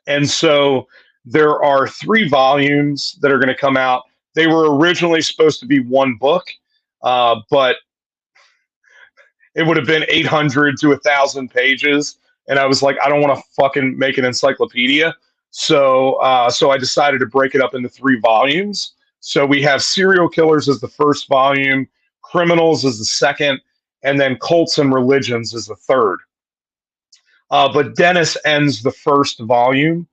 And so there are 3 volumes that are going to come out. They were originally supposed to be one book, but it would have been 800 to 1,000 pages. And I was like, I don't want to fucking make an encyclopedia. So I decided to break it up into 3 volumes. So we have Serial Killers as the first volume, Criminals as the second, and then Cults and Religions as the third. But Dennis ends the first volume.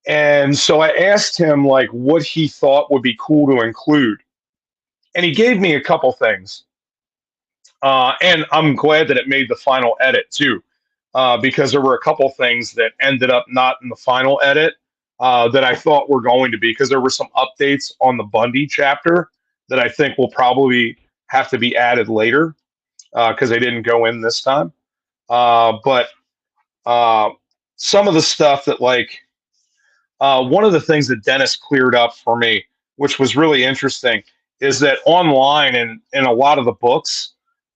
And so I asked him like what he thought would be cool to include. And he gave me a couple things. And I'm glad that it made the final edit too, because there were a couple things that ended up not in the final edit that I thought were going to be, because there were some updates on the Bundy chapter that I think will probably have to be added later because they didn't go in this time. But some of the stuff that one of the things that Dennis cleared up for me, which was really interesting, is that online and in a lot of the books,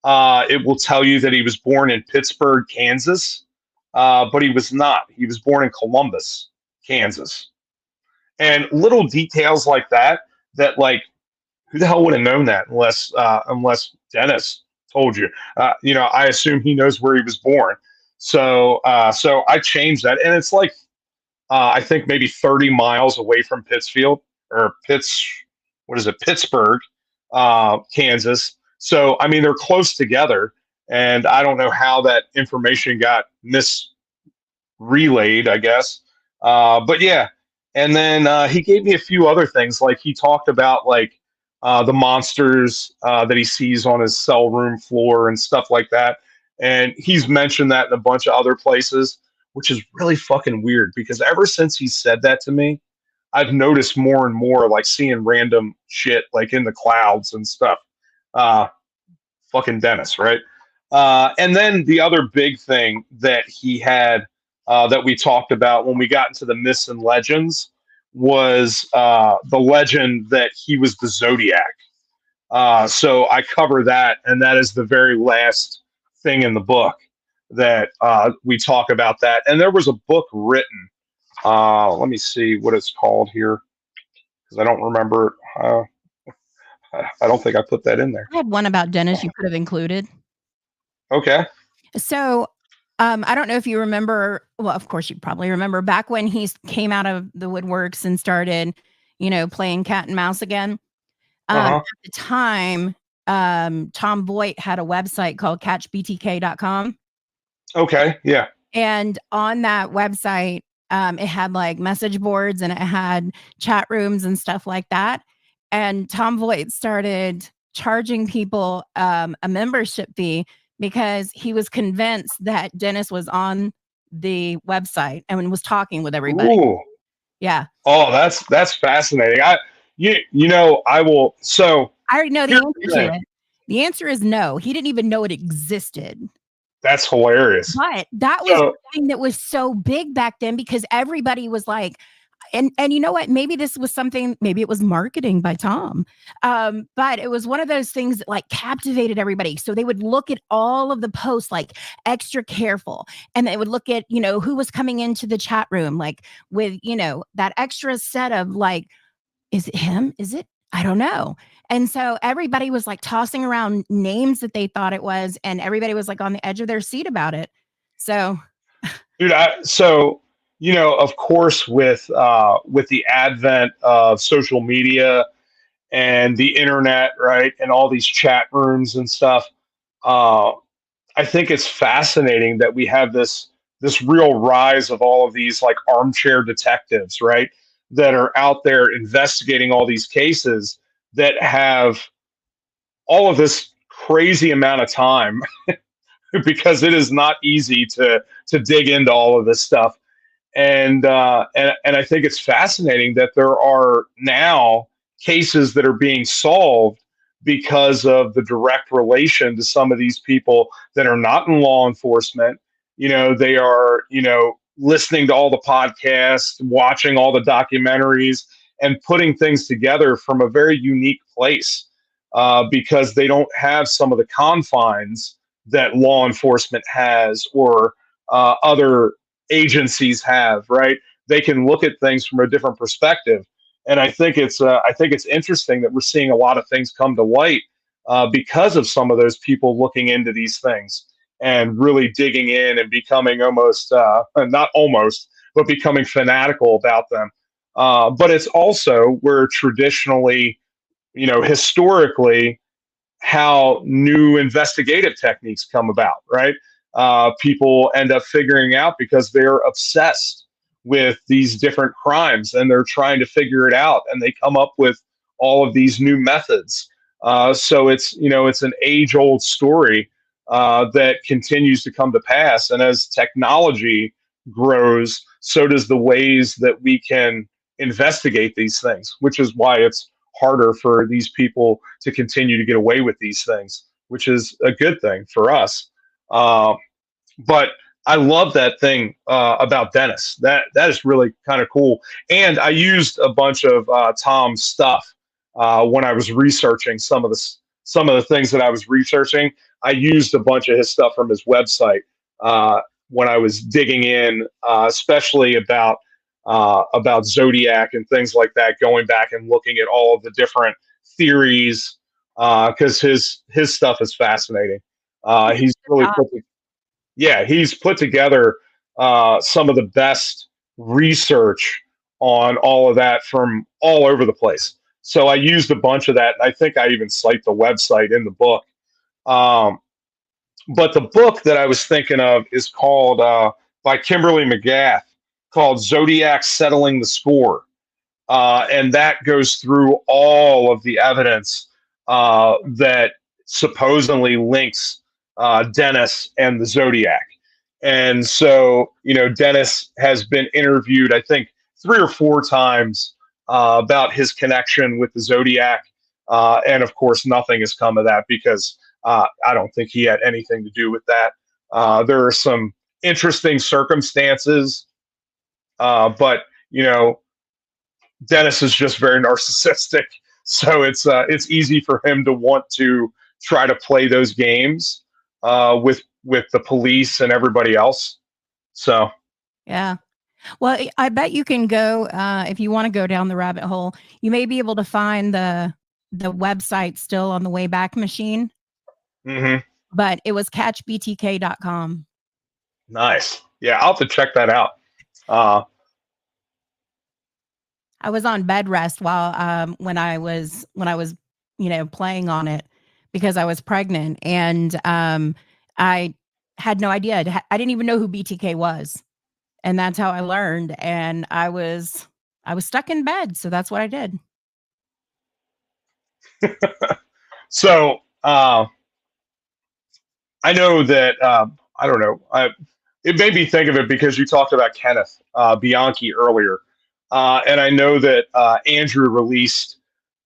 it will tell you that he was born in Pittsburgh, Kansas, but he was not. He was born in Columbus, Kansas. And little details like that, who the hell would have known that unless Dennis told you? I assume he knows where he was born. So I changed that, and it's like I think maybe 30 miles away from Pittsfield or Pittsburgh, Kansas. So I mean they're close together, and I don't know how that information got misrelayed, I guess. But yeah, and then he gave me a few other things. Like he talked about the monsters that he sees on his cell room floor and stuff like that. And he's mentioned that in a bunch of other places, which is really fucking weird because ever since he said that to me, I've noticed more and more seeing random shit in the clouds and stuff. Fucking Dennis, right? And then the other big thing that he had that we talked about when we got into the myths and legends was the legend that he was the Zodiac. So I cover that, and that is the very last thing in the book that we talk about that. And there was a book written. Let me see what it's called here because I don't remember. I don't think I put that in there. I had one about Dennis you could have included. Okay. So I don't know if you remember. Well, of course you probably remember back when he came out of the woodworks and started, playing cat and mouse again. At the time, Tom Voigt had a website called catchbtk.com. Okay. Yeah. And on that website, it had message boards and it had chat rooms and stuff like that. And Tom Voigt started charging people a membership fee because he was convinced that Dennis was on the website and was talking with everybody. Ooh. Yeah. Oh, that's fascinating. I will. So I already know the answer to it. The answer is no. He didn't even know it existed. That's hilarious. But that was the thing that was so big back then because everybody was like, and you know what? Maybe this was something, maybe it was marketing by Tom. But it was one of those things that like captivated everybody. So they would look at all of the posts like extra careful, and they would look at, who was coming into the chat room, like with, that extra set of like, is it him? Is it? I don't know. And so everybody was like tossing around names that they thought it was, and everybody was like on the edge of their seat about it. So Dude, of course, with the advent of social media and the internet, right, and all these chat rooms and stuff, uh, I think it's fascinating that we have this real rise of all of these like armchair detectives, right, that are out there investigating all these cases that have all of this crazy amount of time because it is not easy to dig into all of this stuff. And I think it's fascinating that there are now cases that are being solved because of the direct relation to some of these people that are not in law enforcement. They are, listening to all the podcasts, watching all the documentaries, and putting things together from a very unique place because they don't have some of the confines that law enforcement has or other agencies have, right? They can look at things from a different perspective, and I think it's interesting that we're seeing a lot of things come to light because of some of those people looking into these things and really digging in and becoming almost not almost, but becoming fanatical about them. But it's also where traditionally, historically, how new investigative techniques come about, right? People end up figuring out because they're obsessed with these different crimes and they're trying to figure it out, and they come up with all of these new methods. So it's an age-old story that continues to come to pass, and as technology grows, so does the ways that we can investigate these things, which is why it's harder for these people to continue to get away with these things, which is a good thing for us. Uh, but I love that thing about Dennis. That is really kind of cool. And I used a bunch of Tom's stuff when I was researching some of the things that I was researching. I used a bunch of his stuff from his website when I was digging in, especially about Zodiac and things like that, going back and looking at all of the different theories because his stuff is fascinating. He's really he's put together some of the best research on all of that from all over the place. So I used a bunch of that. I think I even cite the website in the book. Um, but the book that I was thinking of is called by Kimberly McGath, called Zodiac Settling the Score. And that goes through all of the evidence that supposedly links Dennis and the Zodiac. And so, Dennis has been interviewed, I think, 3 or 4 times about his connection with the Zodiac. And of course, nothing has come of that because I don't think he had anything to do with that. There are some interesting circumstances, but, Dennis is just very narcissistic. So it's easy for him to want to try to play those games with the police and everybody else. So yeah. Well, I bet you can go if you want to go down the rabbit hole. You may be able to find the website still on the Wayback Machine, but it was catchbtk.com. Nice. Yeah, I'll have to check that out. I was on bed rest while when I was playing on it because I was pregnant, and I had no idea. I didn't even know who BTK was, and that's how I learned. And I was stuck in bed, so that's what I did. So I know that I don't know. It made me think of it because you talked about Kenneth Bianchi earlier. And I know that Andrew released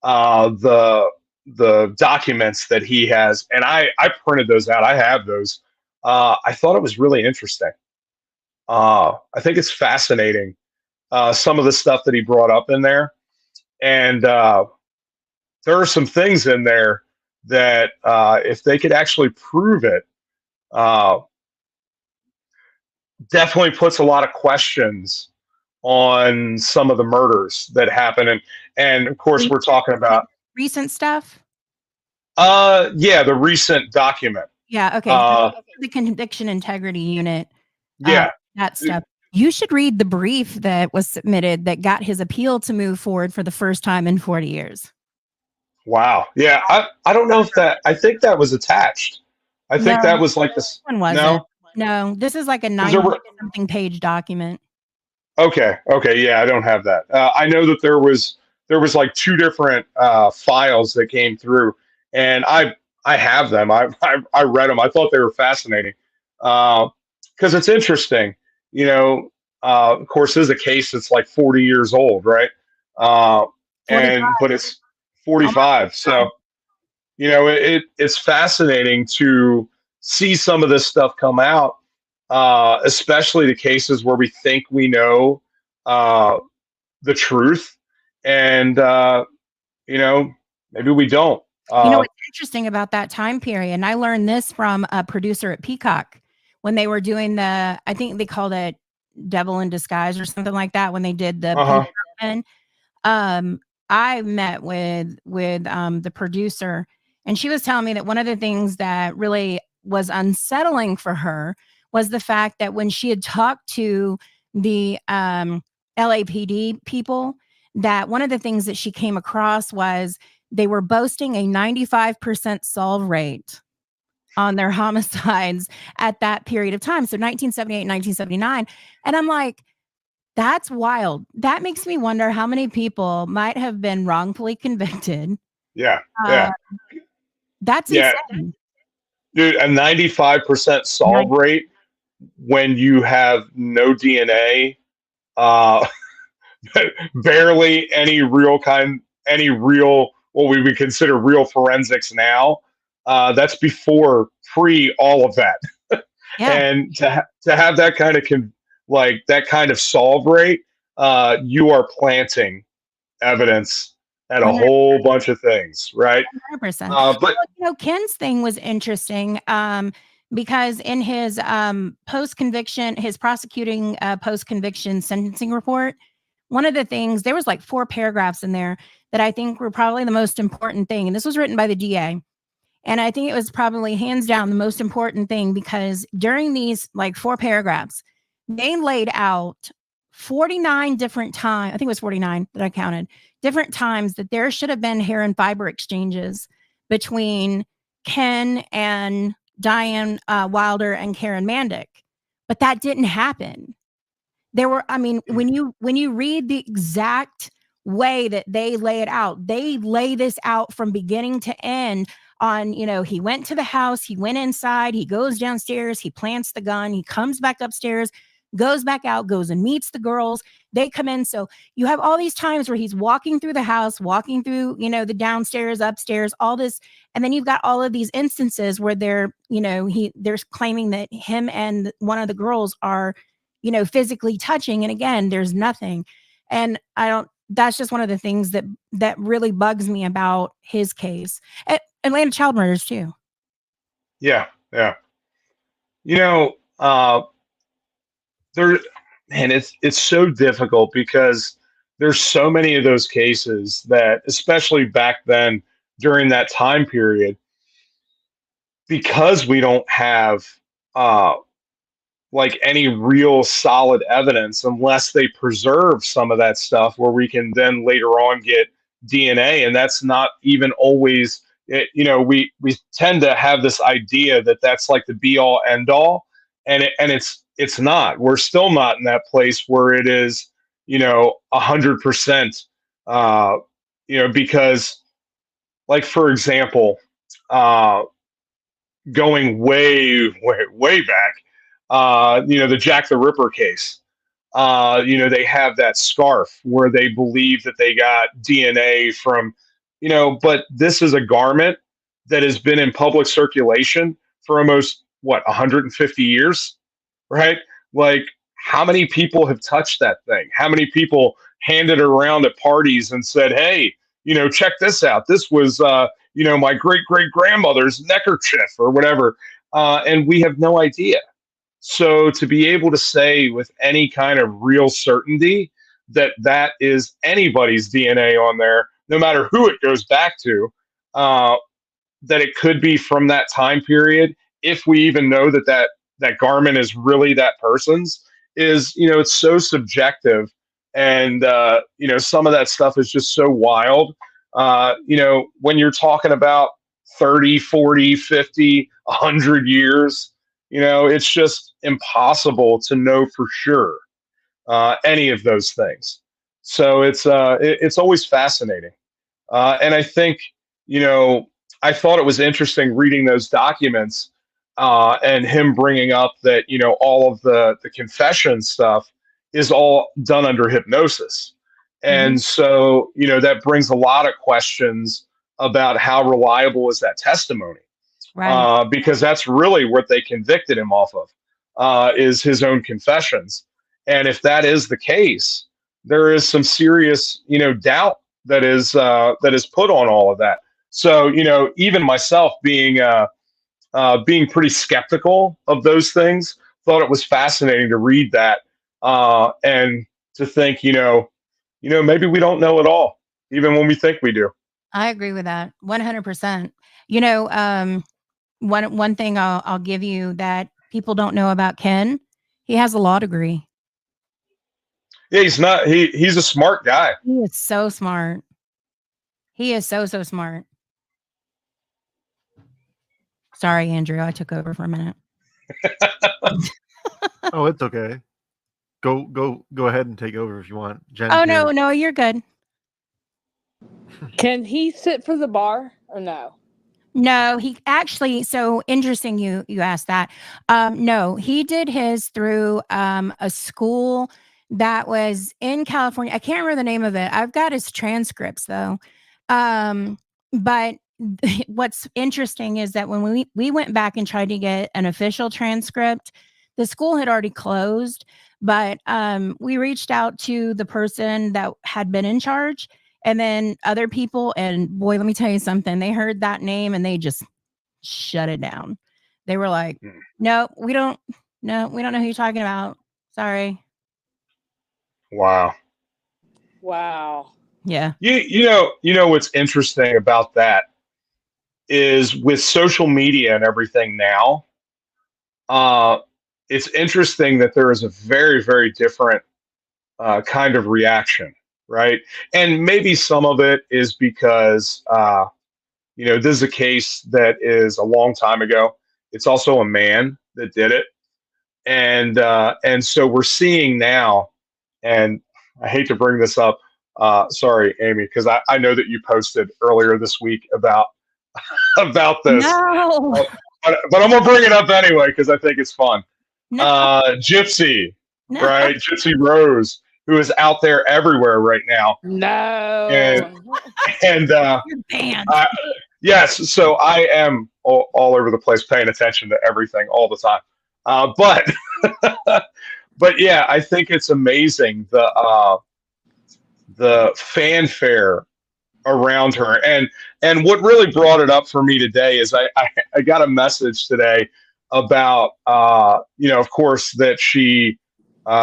the documents that he has, and I printed those out. I have those. I thought it was really interesting. I think it's fascinating some of the stuff that he brought up in there. And there are some things in there that if they could actually prove it, definitely puts a lot of questions on some of the murders that happen. And of course, we're talking about recent stuff. Yeah, the recent document. Yeah. Okay. The conviction integrity unit. Yeah. That stuff. You should read the brief that was submitted that got his appeal to move forward for the first time in 40 years. Wow. Yeah. I don't know if I think that was attached. I think that was like this. One wasn't. No, this is like a 90-something page document. Okay. Yeah, I don't have that. I know that there was like two different files that came through, and I have them. I read them. I thought they were fascinating because it's interesting. You know, of course, this is a case that's like 40 years old, right? But it's 45. So, you know, it's fascinating to see some of this stuff come out, especially the cases where we think we know the truth, and you know, maybe we don't. You know what's interesting about that time period, and I learned this from a producer at Peacock when they were doing I think they called it Devil in Disguise or something like that, when they did the I met with the producer, and she was telling me that one of the things that really was unsettling for her was the fact that when she had talked to the LAPD people, that one of the things that she came across was they were boasting a 95% solve rate on their homicides at that period of time. So 1978, 1979. And I'm like, that's wild. That makes me wonder how many people might have been wrongfully convicted. Yeah. That's insane. Dude, a 95% solve rate when you have no DNA, barely any real what we would consider real forensics now. That's pre all of that. Yeah. And to have that kind of solve rate, you are planting evidence at a 100%. whole bunch of things, right? 100%. But you know, Ken's thing was interesting because in his his prosecuting post-conviction sentencing report, one of the things, there was like 4 paragraphs in there that I think were probably the most important thing. And this was written by the DA. And I think it was probably hands down the most important thing, because during these like 4 paragraphs, they laid out 49 different times, I think it was 49 that I counted, different times that there should have been hair and fiber exchanges between Ken and Diane Wilder and Karen Mandick. But that didn't happen. There were, I mean, when you read the exact way that they lay it out, they lay this out from beginning to end on, you know, he went to the house, he went inside, he goes downstairs, he plants the gun, he comes back upstairs, goes back out, goes and meets the girls. They come in. So you have all these times where he's walking through the house, walking through, you know, the downstairs, upstairs, all this. And then you've got all of these instances where they're claiming that him and one of the girls are, you know, physically touching. And again, there's nothing. And that's just one of the things that really bugs me about his case. Atlanta child murders too. Yeah. You know, it's so difficult because there's so many of those cases that, especially back then during that time period, because we don't have like any real solid evidence, unless they preserve some of that stuff where we can then later on get DNA. And that's not even always, you know, we tend to have this idea that that's like the be all end all. And it's not. We're still not in that place where it is, you know, 100%, you know, because, like, for example, going way back, you know, the Jack the Ripper case, you know, they have that scarf where they believe that they got DNA from, you know, but this is a garment that has been in public circulation for almost 150 years, right? Like, how many people have touched that thing? How many people handed it around at parties and said, hey, check this out. This was, my great-great-grandmother's neckerchief or whatever. And we have no idea. So to be able to say with any kind of real certainty that that is anybody's DNA on there, no matter who it goes back to, that it could be from that time period, if we even know that garment is really that person's, is, it's so subjective. And, some of that stuff is just so wild. When you're talking about 30, 40, 50, 100 years, it's just impossible to know for sure any of those things. So it's always fascinating. And I think, I thought it was interesting reading those documents and him bringing up that, all of the confession stuff is all done under hypnosis. And so, that brings a lot of questions about how reliable is that testimony. Right. Because that's really what they convicted him off of, is his own confessions. And if that is the case, there is some serious, doubt that is put on all of that. So, even myself being pretty skeptical of those things, thought it was fascinating to read that and to think, maybe we don't know it all, even when we think we do. I agree with that 100%. One thing I'll give you that people don't know about Ken, he has a law degree. Yeah, he's a smart guy. He is so smart. He is so smart. Sorry, Andrew, I took over for a minute. Oh, it's okay. Go ahead and take over if you want. Jen, Oh, no, you're good. Can he sit for the bar or no? No, he actually, so interesting you asked that. No, he did his through a school that was in California. I can't remember the name of it. I've got his transcripts though. But what's interesting is that when we went back and tried to get an official transcript, the school had already closed, but we reached out to the person that had been in charge. And then other people, and boy, let me tell you something. They heard that name and they just shut it down. They were like, no, we don't know who you're talking about. Sorry. Wow. Yeah. You know what's interesting about that is with social media and everything now, it's interesting that there is a very, very different kind of reaction. Right. And maybe some of it is because, this is a case that is a long time ago. It's also a man that did it. And so we're seeing now, and I hate to bring this up. Sorry, Amy, because I know that you posted earlier this week about this. No. But I'm going to bring it up anyway because I think it's fun. No. Gypsy, No. right? Gypsy Rose, who is out there everywhere right now. No. And You're banned. yes, so I am all over the place paying attention to everything all the time. But yeah, I think it's amazing the fanfare around her. And what really brought it up for me today is I got a message today about of course that she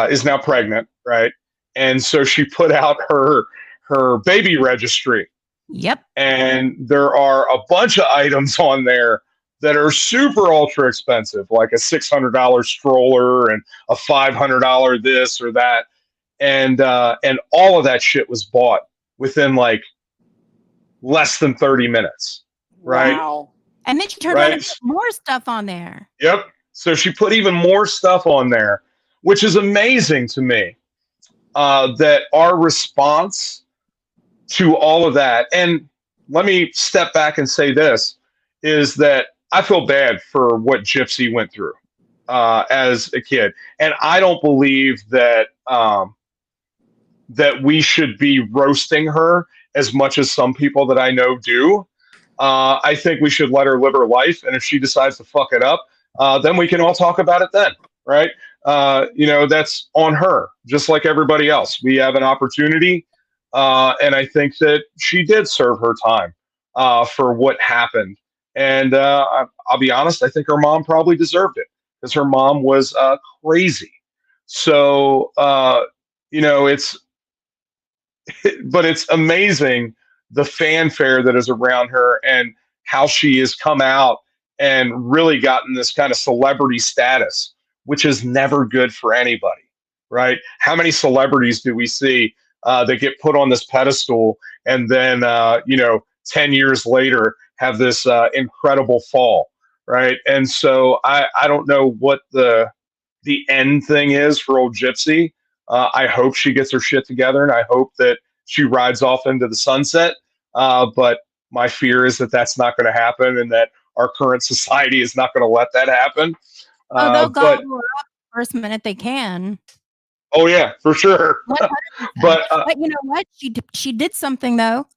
is now pregnant, right? And so she put out her baby registry. Yep. And there are a bunch of items on there that are super ultra expensive, like a $600 stroller and a $500 this or that. And all of that shit was bought within like less than 30 minutes. Right. Wow. And then she turned around and put more stuff on there. Yep. So she put even more stuff on there, which is amazing to me. That our response to all of that, and let me step back and say this, is that I feel bad for what Gypsy went through as a kid. And I don't believe that that we should be roasting her as much as some people that I know do. I think we should let her live her life. And if she decides to fuck it up, then we can all talk about it then, right? that's on her, just like everybody else. We have an opportunity, and I think that she did serve her time for what happened. And I'll be honest, I think her mom probably deserved it because her mom was crazy. So, it's but it's amazing the fanfare that is around her and how she has come out and really gotten this kind of celebrity status, which is never good for anybody, right? How many celebrities do we see that get put on this pedestal and then, 10 years later have this incredible fall, right? And so I don't know what the end thing is for old Gypsy. I hope she gets her shit together, and I hope that she rides off into the sunset. But my fear is that that's not going to happen, and that our current society is not going to let that happen. They'll But gobble her up the first minute they can. oh yeah, for sure. 100%. But But you know what? She did something though.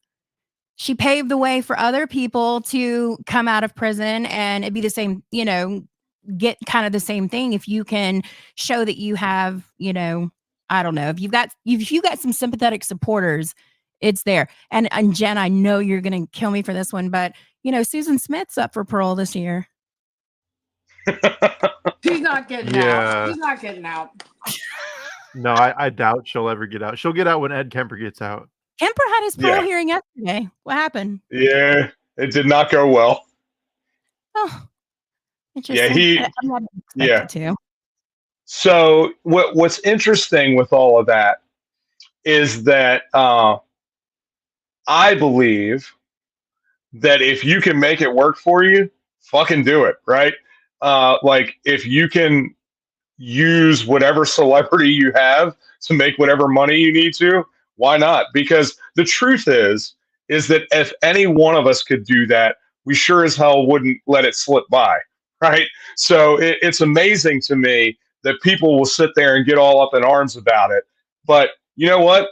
She paved the way for other people to come out of prison, and it'd be the same, get kind of the same thing if you can show that you have, I don't know, if you got some sympathetic supporters, it's there. And Jen, I know you're gonna kill me for this one, but Susan Smith's up for parole this year. She's not getting out. She's not getting out. No, I doubt she'll ever get out. She'll get out when Ed Kemper gets out. Kemper had his parole hearing yesterday. What happened? Yeah, it did not go well. Oh, interesting. I'm not expected to. So what's interesting with all of that is that I believe that if you can make it work for you, fucking do it, right? Like if you can use whatever celebrity you have to make whatever money you need to, why not? Because the truth is that if any one of us could do that, we sure as hell wouldn't let it slip by, right? So it's amazing to me that people will sit there and get all up in arms about it. But you know what?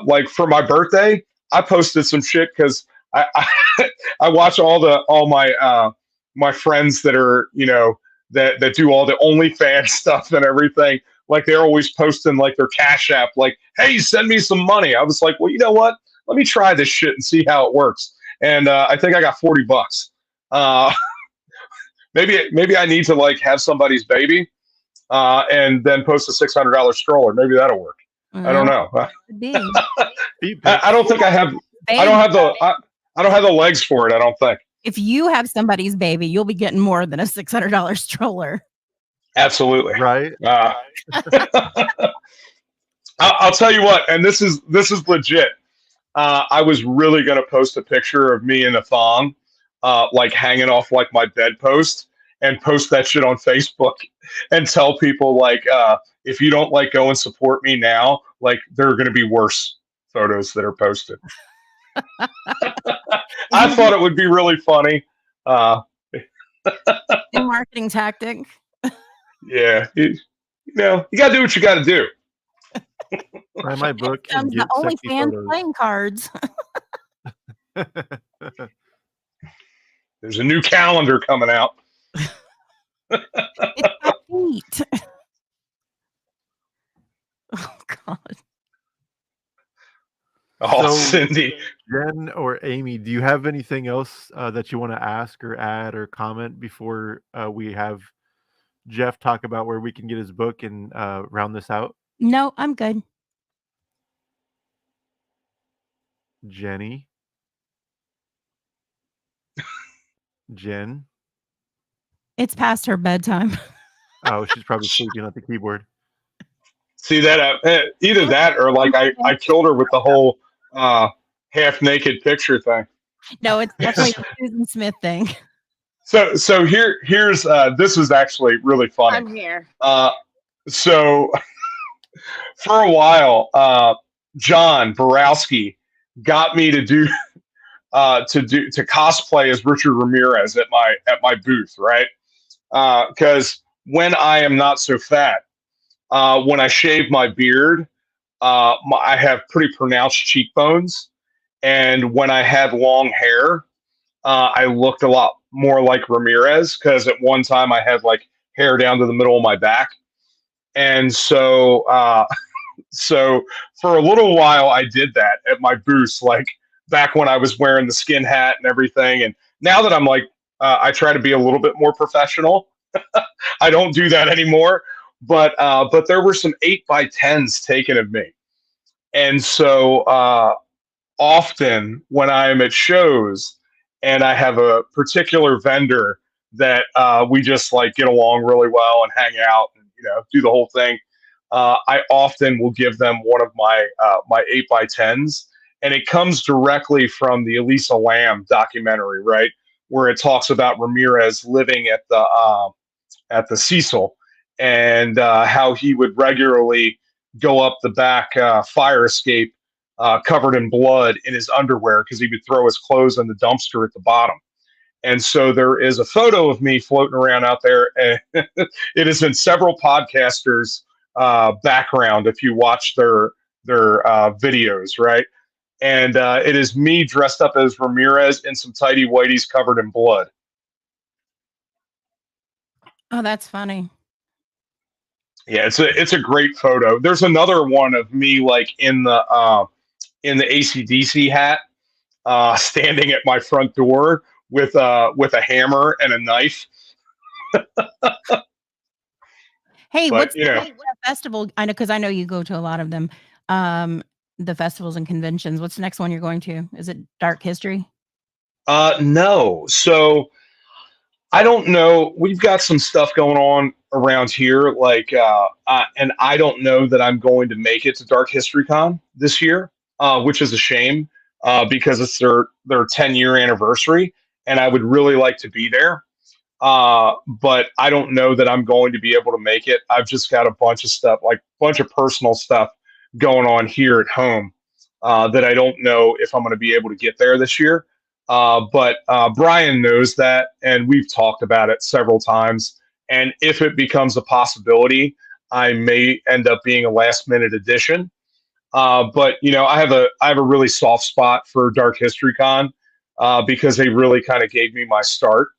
Like for my birthday, I posted some shit because I I watch all my friends that are that do all the OnlyFans stuff and everything. Like they're always posting like their Cash App, like, "Hey, send me some money." I was like, well, you know what? Let me try this shit and see how it works. And I think I got $40. Maybe I need to like have somebody's baby and then post a $600 stroller. Maybe that'll work. I don't know. I don't think I have. I don't have the legs for it. I don't think. If you have somebody's baby, you'll be getting more than a $600 stroller. Absolutely. Right. I'll tell you what, and this is legit. I was really going to post a picture of me in a thong, like hanging off like my bedpost, and post that shit on Facebook and tell people like, if you don't like go and support me now, like there are going to be worse photos that are posted. I thought it would be really funny. Marketing tactic. Yeah, you got to do what you got to do. Buy my book and The get only sexy fans photos. playing cards. There's a new calendar coming out. It's got feet. Oh God. Oh, So, Cindy. Jen or Amy, do you have anything else that you want to ask or add or comment before we have Jeff talk about where we can get his book and round this out? No, I'm good. Jenny? Jen? It's past her bedtime. Oh, she's probably sleeping at the keyboard. See that? Either that or like I killed her with the whole half naked picture thing. No, it's definitely the Susan Smith thing. So here's this is actually really funny. I'm here. So for a while, John Borowski got me to cosplay as Richard Ramirez at my booth, right? Because when I am not so fat, when I shave my beard, I have pretty pronounced cheekbones, and when I had long hair, I looked a lot more like Ramirez because at one time I had like hair down to the middle of my back. And so for a little while, I did that at my booths, like back when I was wearing the skin hat and everything. And now that I'm like, I try to be a little bit more professional. I don't do that anymore. But there were some 8x10s taken of me, and so often when I'm at shows and I have a particular vendor that we just like get along really well and hang out and do the whole thing. I often will give them one of my 8x10s, and it comes directly from the Elisa Lam documentary, right, where it talks about Ramirez living at the Cecil, and how he would regularly go up the back fire escape covered in blood in his underwear because he would throw his clothes in the dumpster at the bottom. And so there is a photo of me floating around out there. And it is in several podcasters' background if you watch their videos, right? And it is me dressed up as Ramirez in some tighty whities covered in blood. Oh, that's funny. Yeah, it's a great photo. There's another one of me like in the AC/DC hat, standing at my front door with a hammer and a knife. Hey, But, what's the festival? I know, because I know you go to a lot of them, the festivals and conventions. What's the next one you're going to? Is it Dark History? No. So I don't know. We've got some stuff going on around here, like, and I don't know that I'm going to make it to Dark History Con this year, which is a shame, because it's their 10-year anniversary, and I would really like to be there. But I don't know that I'm going to be able to make it. I've just got a bunch of stuff, like a bunch of personal stuff going on here at home, that I don't know if I'm going to be able to get there this year. But Brian knows that, and we've talked about it several times. And if it becomes a possibility, I may end up being a last minute addition. But I have a really soft spot for Dark History Con, because they really kind of gave me my start.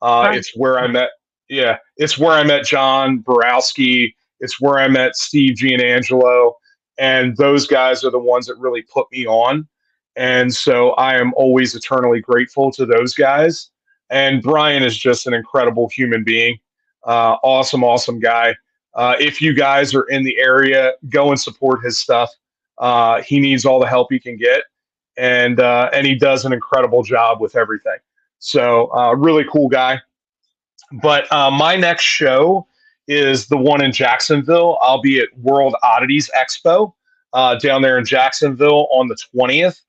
It's where I met, it's where I met John Borowski. It's where I met Steve Gianangelo, and those guys are the ones that really put me on. And so I am always eternally grateful to those guys. And Brian is just an incredible human being. Awesome guy. If you guys are in the area, go and support his stuff. He needs all the help he can get, and he does an incredible job with everything. So really cool guy. But my next show is the one in Jacksonville. I'll be at World Oddities Expo down there in Jacksonville on the 20th.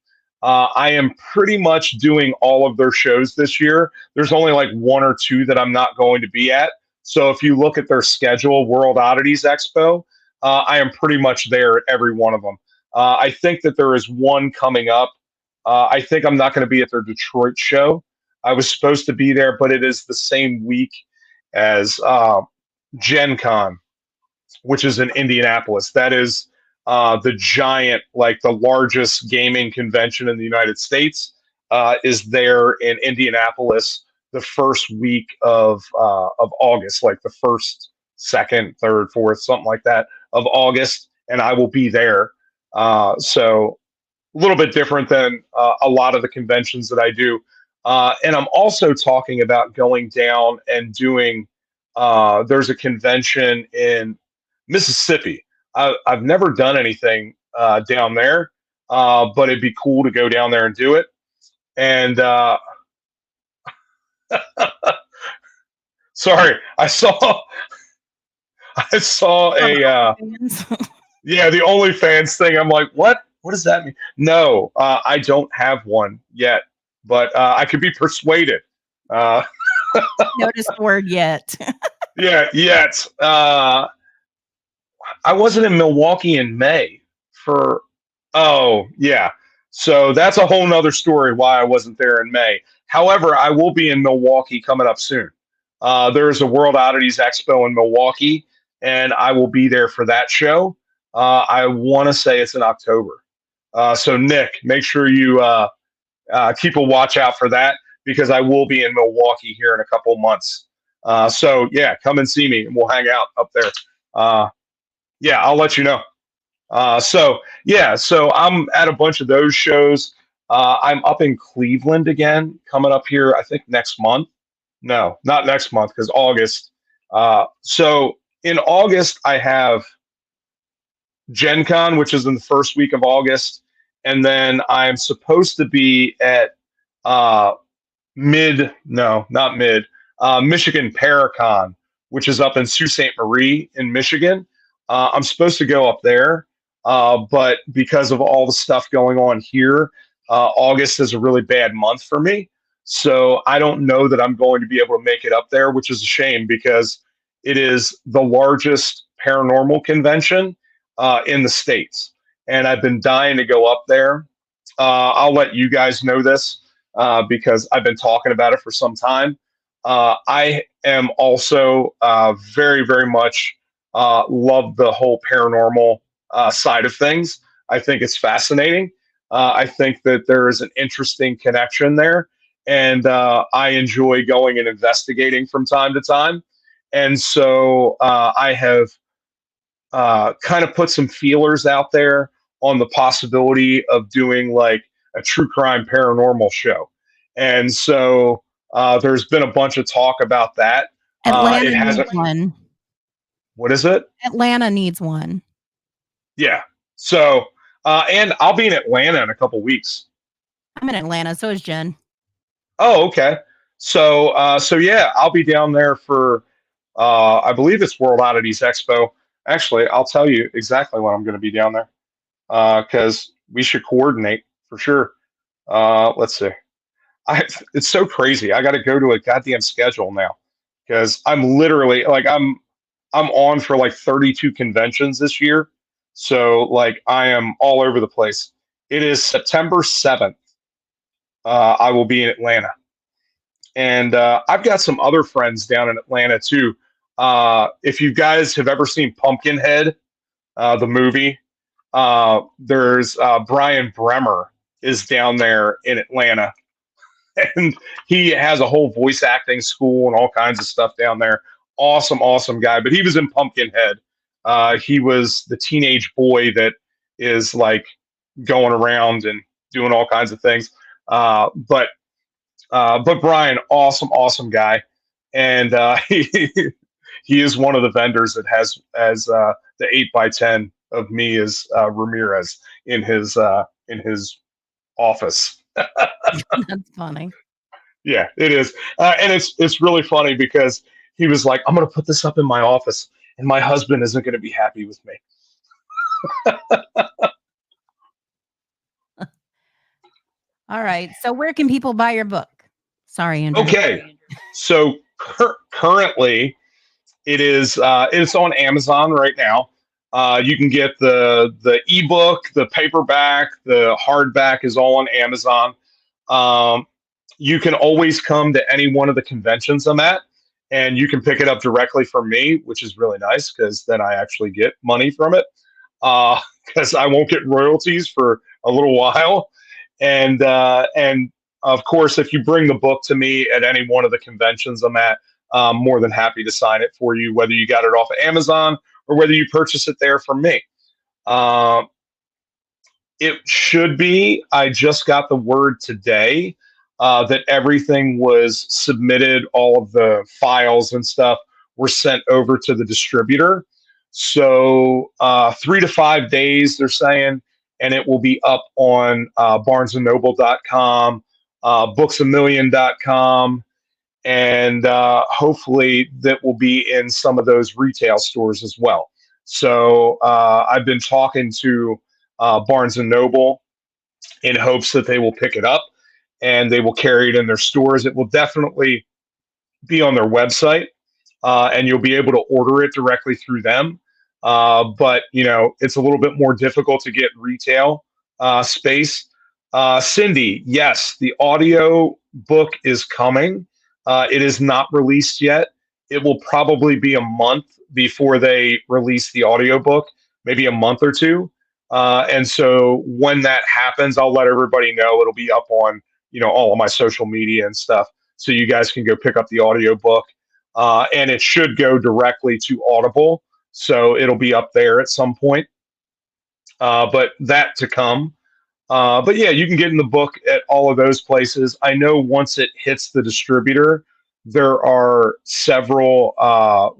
I am pretty much doing all of their shows this year. There's only like one or two that I'm not going to be at. So if you look at their schedule, World Oddities Expo, I am pretty much there at every one of them. I think that there is one coming up. I think I'm not going to be at their Detroit show. I was supposed to be there, but it is the same week as Gen Con, which is in Indianapolis. That is the giant, like the largest gaming convention in the United States, is there in Indianapolis the first week of August, like the first, second, third, fourth, something like that of August, and I will be there. So a little bit different than a lot of the conventions that I do. And I'm also talking about going down and doing, there's a convention in Mississippi. I've never done anything down there, but it'd be cool to go down there and do it. And sorry, I saw a yeah, the OnlyFans thing. I'm like, what? What does that mean? No, I don't have one yet, but I could be persuaded. Notice the word yet. Yeah, yet. I wasn't in Milwaukee in May for, oh, yeah. So that's a whole nother story why I wasn't there in May. However, I will be in Milwaukee coming up soon. There is a World Oddities Expo in Milwaukee, and I will be there for that show. I want to say it's in October. So, Nick, make sure you keep a watch out for that, because I will be in Milwaukee here in a couple months. So, yeah, come and see me, and we'll hang out up there. Yeah, I'll let you know. So yeah, so I'm at a bunch of those shows. I'm up in Cleveland again, coming up here, I think next month. No, not next month because August. So in August, I have Gen Con, which is in the first week of August. And then I'm supposed to be at uh, no, not mid, Michigan Paracon, which is up in Sault Ste. Marie in Michigan. I'm supposed to go up there, but because of all the stuff going on here, August is a really bad month for me. So I don't know that I'm going to be able to make it up there, which is a shame because it is the largest paranormal convention in the States. And I've been dying to go up there. I'll let you guys know this because I've been talking about it for some time. I am also very, very much love the whole paranormal side of things. I think it's fascinating. I think that there is an interesting connection there, and I enjoy going and investigating from time to time. And so I have kind of put some feelers out there on the possibility of doing like a true crime paranormal show. And so there's been a bunch of talk about that. Atlanta It needs hasn't, one. what is it? Atlanta needs one. Yeah. So, and I'll be in Atlanta in a couple weeks. I'm in Atlanta, so is Jen. Oh, okay. So, so yeah, I'll be down there for, I believe it's World Oddities Expo. Actually, I'll tell you exactly when I'm going to be down there because we should coordinate for sure. Let's see. It's so crazy. I got to go to a goddamn schedule now because I'm literally like I'm on for like 32 conventions this year. So like I am all over the place. It is September 7th. I will be in Atlanta. And I've got some other friends down in Atlanta too. If you guys have ever seen Pumpkinhead, the movie, there's Brian Bremer is down there in Atlanta, and he has a whole voice acting school and all kinds of stuff down there. Awesome, awesome guy. But he was in Pumpkinhead. He was the teenage boy that is like going around and doing all kinds of things. But Brian, awesome, awesome guy, and he is one of the vendors that has the 8x10 of me as Ramirez in his office. That's funny. Yeah, it is, and it's really funny because he was like, "I'm going to put this up in my office, and my husband isn't going to be happy with me." All right. So where can people buy your book? Sorry, Andrew. Okay, so currently it's on Amazon right now. You can get the ebook, the paperback, the hardback is all on Amazon. You can always come to any one of the conventions I'm at, and you can pick it up directly from me, which is really nice because then I actually get money from it because I won't get royalties for a little while. And of course, if you bring the book to me at any one of the conventions I'm at, I'm more than happy to sign it for you, whether you got it off of Amazon or whether you purchase it there from me. It should be. I just got the word today that everything was submitted, all of the files and stuff were sent over to the distributor. So 3 to 5 days, they're saying, and it will be up on barnesandnoble.com, booksamillion.com, and hopefully that will be in some of those retail stores as well. So I've been talking to Barnes and Noble in hopes that they will pick it up and they will carry it in their stores. It will definitely be on their website, and you'll be able to order it directly through them. But you know, it's a little bit more difficult to get retail space. Cindy, yes, the audio book is coming. It is not released yet. It will probably be a month before they release the audiobook, maybe a month or two. And so when that happens, I'll let everybody know. It'll be up on, you know, all of my social media and stuff. So you guys can go pick up the audiobook. And it should go directly to Audible. So it'll be up there at some point. But that to come. But yeah, you can get in the book at all of those places. I know once it hits the distributor, there are several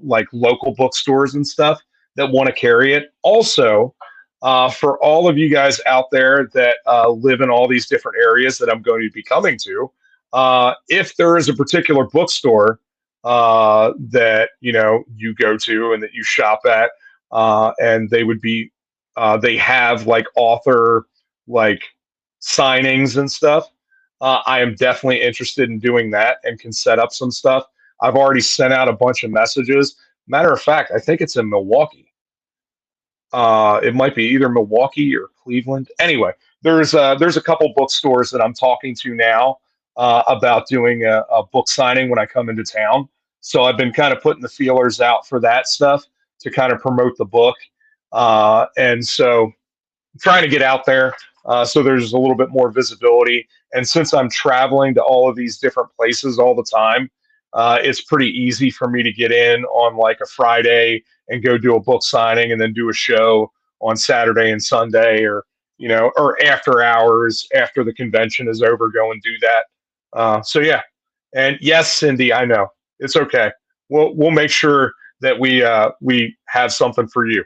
like local bookstores and stuff that want to carry it. Also, for all of you guys out there that live in all these different areas that I'm going to be coming to, if there is a particular bookstore that you go to and that you shop at, and they have like author like signings and stuff. I am definitely interested in doing that and can set up some stuff. I've already sent out a bunch of messages. Matter of fact, I think it's in Milwaukee. It might be either Milwaukee or Cleveland. Anyway, there's a couple bookstores that I'm talking to now about doing a book signing when I come into town. So I've been kind of putting the feelers out for that stuff to kind of promote the book. And so I'm trying to get out there so there's a little bit more visibility. And since I'm traveling to all of these different places all the time, it's pretty easy for me to get in on like a Friday and go do a book signing and then do a show on Saturday and Sunday, or or after hours after the convention is over, go and do that. So yeah, and yes, Cindy, I know it's okay. We'll make sure that we have something for you.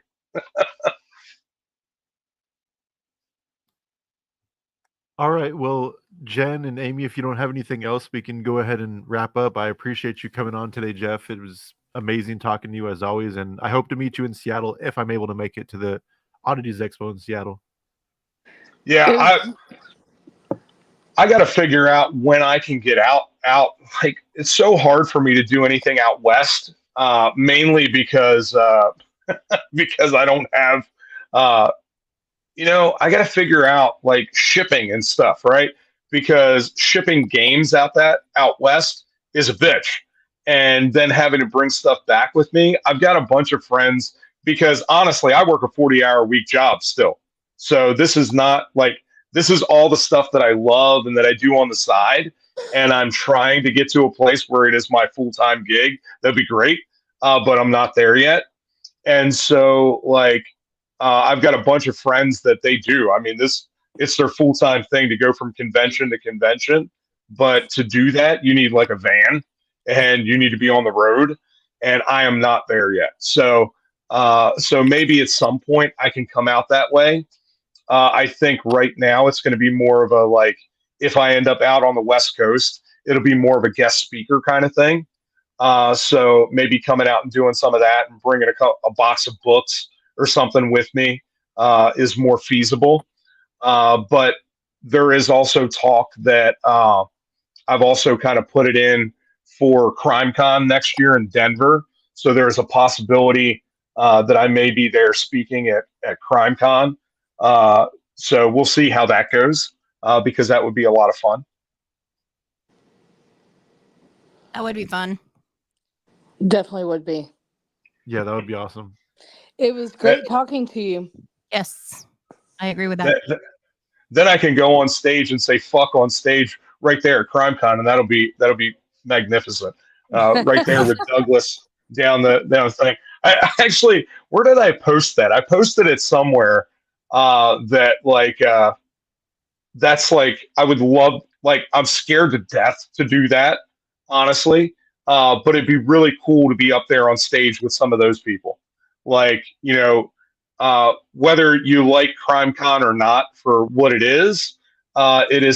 All right. Well, Jen and Amy, if you don't have anything else, we can go ahead and wrap up. I appreciate you coming on today, Jeff. It was amazing talking to you as always, and I hope to meet you in Seattle if I'm able to make it to the Oddities Expo in Seattle. Yeah, I got to figure out when I can get out. Like, it's so hard for me to do anything out west, mainly because because I don't have I got to figure out like shipping and stuff, right? Because shipping games out west is a bitch. And then having to bring stuff back with me. I've got a bunch of friends because honestly, I work a 40-hour week job still. So this is all the stuff that I love and that I do on the side. And I'm trying to get to a place where it is my full-time gig. That'd be great. But I'm not there yet. And so I've got a bunch of friends that they do. I mean, it's their full-time thing to go from convention to convention. But to do that, you need like a van and you need to be on the road. And I am not there yet. So maybe at some point I can come out that way. I think right now it's going to be more of a if I end up out on the West Coast, it'll be more of a guest speaker kind of thing. So maybe coming out and doing some of that and bringing a box of books or something with me is more feasible. But there is also talk that I've also kind of put it in for CrimeCon next year in Denver. So there's a possibility that I may be there speaking at CrimeCon. So we'll see how that goes because that would be a lot of fun. That would be fun. Definitely would be. Yeah, that would be awesome. It was great talking to you. Yes, I agree with that. Then I can go on stage and say "fuck" on stage right there at CrimeCon, and that'll be magnificent. Right there with Douglas down the thing. I actually, where did I post that? I posted it somewhere that that's I would love, I'm scared to death to do that, honestly. But it'd be really cool to be up there on stage with some of those people. Whether you like CrimeCon or not for what it is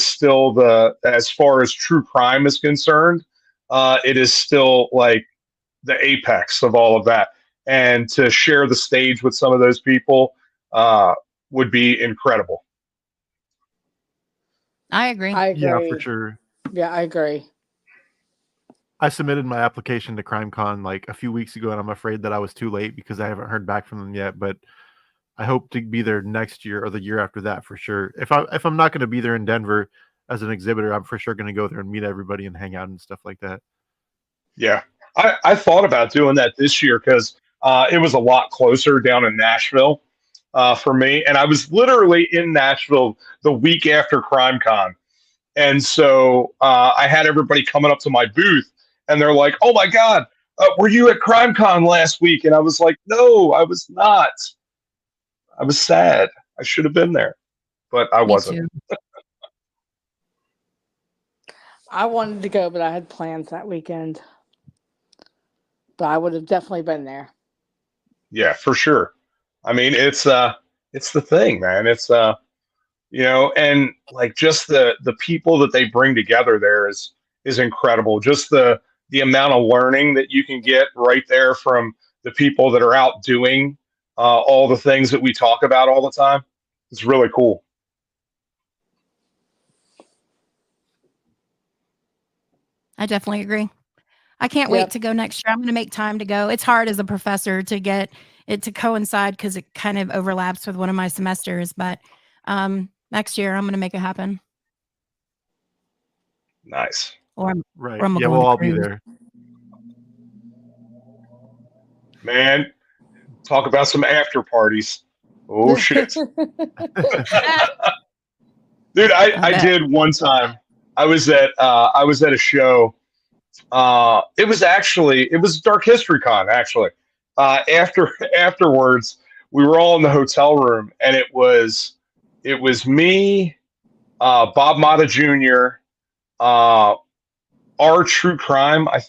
still as far as true crime is concerned, it is still the apex of all of that. And to share the stage with some of those people would be incredible. I agree. Yeah, for sure. Yeah, I agree. I submitted my application to CrimeCon a few weeks ago, and I'm afraid that I was too late because I haven't heard back from them yet. But I hope to be there next year or the year after that for sure. If I'm not going to be there in Denver as an exhibitor, I'm for sure going to go there and meet everybody and hang out and stuff like that. Yeah, I thought about doing that this year because it was a lot closer down in Nashville for me, and I was literally in Nashville the week after CrimeCon, and so I had everybody coming up to my booth. And they're like, "Oh my God, were you at CrimeCon last week? And I was like, no, I was not. I was sad. I should have been there, but I Me wasn't. too. I wanted to go, but I had plans that weekend. But I would have definitely been there. Yeah, for sure. I mean, it's the thing, man. It's and like just the people that they bring together there is incredible. Just the amount of learning that you can get right there from the people that are out doing all the things that we talk about all the time. It's really cool. I definitely agree. I can't wait to go next year. I'm going to make time to go. It's hard as a professor to get it to coincide because it kind of overlaps with one of my semesters. But next year, I'm going to make it happen. Nice. Or I'm Right. gonna Yeah, go on we'll the all be cruise. there. Man, talk about some after parties. Oh, shit. Dude, I did one time. I was at a show. It was Dark History Con, actually. Afterwards, we were all in the hotel room, and it was me, Bob Mata Jr., Our True Crime, I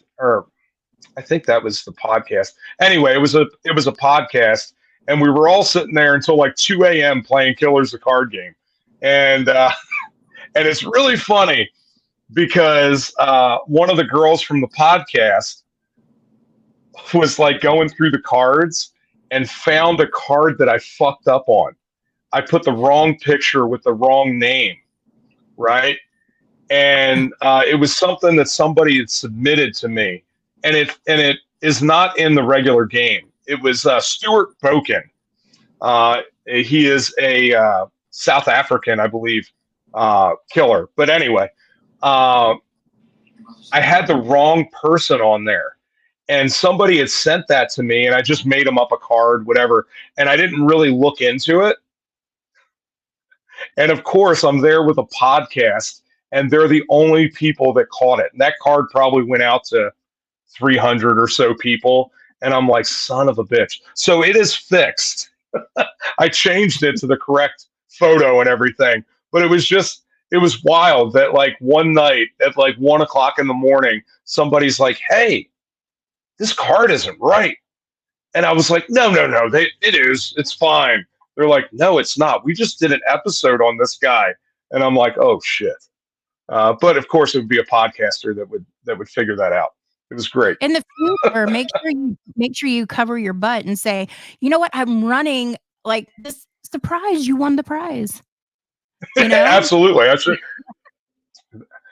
think that was the podcast. Anyway, it was a podcast, and we were all sitting there until like 2 a.m. playing Killers the card game, and and it's really funny because one of the girls from the podcast was like going through the cards and found a card that I fucked up on. I put the wrong picture with the wrong name, right? And it was something that somebody had submitted to me, and it is not in the regular game. It was Stuart Boken. He is a South African, I believe, killer. But anyway, I had the wrong person on there, and somebody had sent that to me, and I just made them up a card, whatever, and I didn't really look into it. And of course, I'm there with a podcast, and they're the only people that caught it. And that card probably went out to 300 or so people. And I'm like, son of a bitch. So it is fixed. I changed it to the correct photo and everything. But it was wild that like one night at like 1 o'clock in the morning, somebody's like, hey, this card isn't right. And I was like, no, it is. It's fine. They're like, no, it's not. We just did an episode on this guy. And I'm like, oh, shit. But, of course, it would be a podcaster that would figure that out. It was great. In the future, make sure you cover your butt and say, you know what, I'm running like this. Surprise, you won the prize. You know? Absolutely.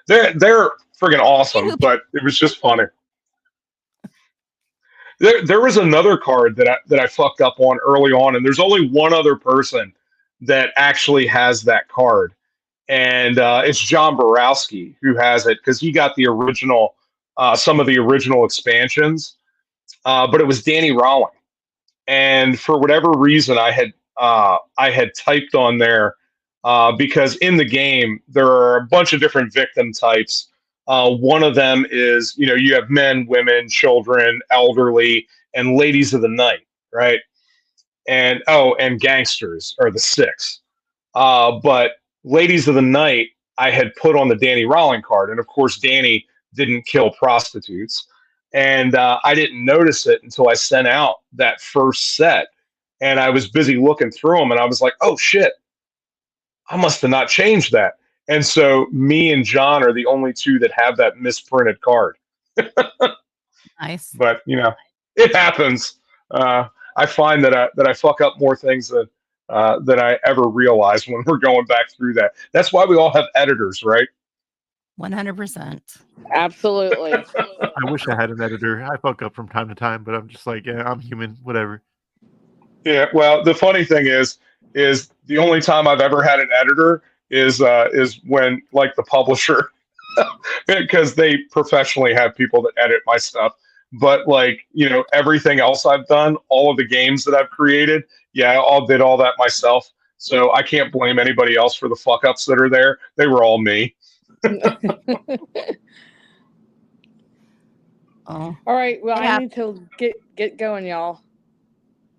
They're friggin' awesome, but it was just funny. There was another card that I fucked up on early on, and there's only one other person that actually has that card, and it's John Borowski who has it because he got the original, some of the original expansions, but it was Danny Rowling, and for whatever reason I had typed on there because in the game there are a bunch of different victim types. One of them is, you have men, women, children, elderly, and ladies of the night, right? And gangsters are the six. But ladies of the night, I had put on the Danny Rowling card, and of course, Danny didn't kill prostitutes, and I didn't notice it until I sent out that first set, and I was busy looking through them, and I was like, oh shit, I must have not changed that. And so me and John are the only two that have that misprinted card. Nice. But it happens. I find that I fuck up more things than I ever realized when we're going back through that. That's why we all have editors, right? 100%. Absolutely. I wish I had an editor. I fuck up from time to time, but I'm just like, yeah, I'm human, whatever. Yeah. Well, the funny thing is the only time I've ever had an editor is when like the publisher, because they professionally have people that edit my stuff. But like, everything else I've done, all of the games that I've created, yeah, I did all that myself. So I can't blame anybody else for the fuck ups that are there. They were all me. Oh, All right. Well, Yeah. I need to get going, y'all.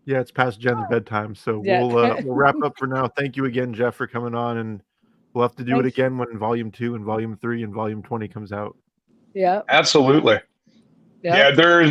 Yeah, it's past Jen's bedtime, so Yeah. we'll wrap up for now. Thank you again, Jeff, for coming on, and we'll have to do it Thanks. again when Volume 2 and Volume 3 and Volume 20 comes out. Yeah. Absolutely. Yeah. Yeah, there's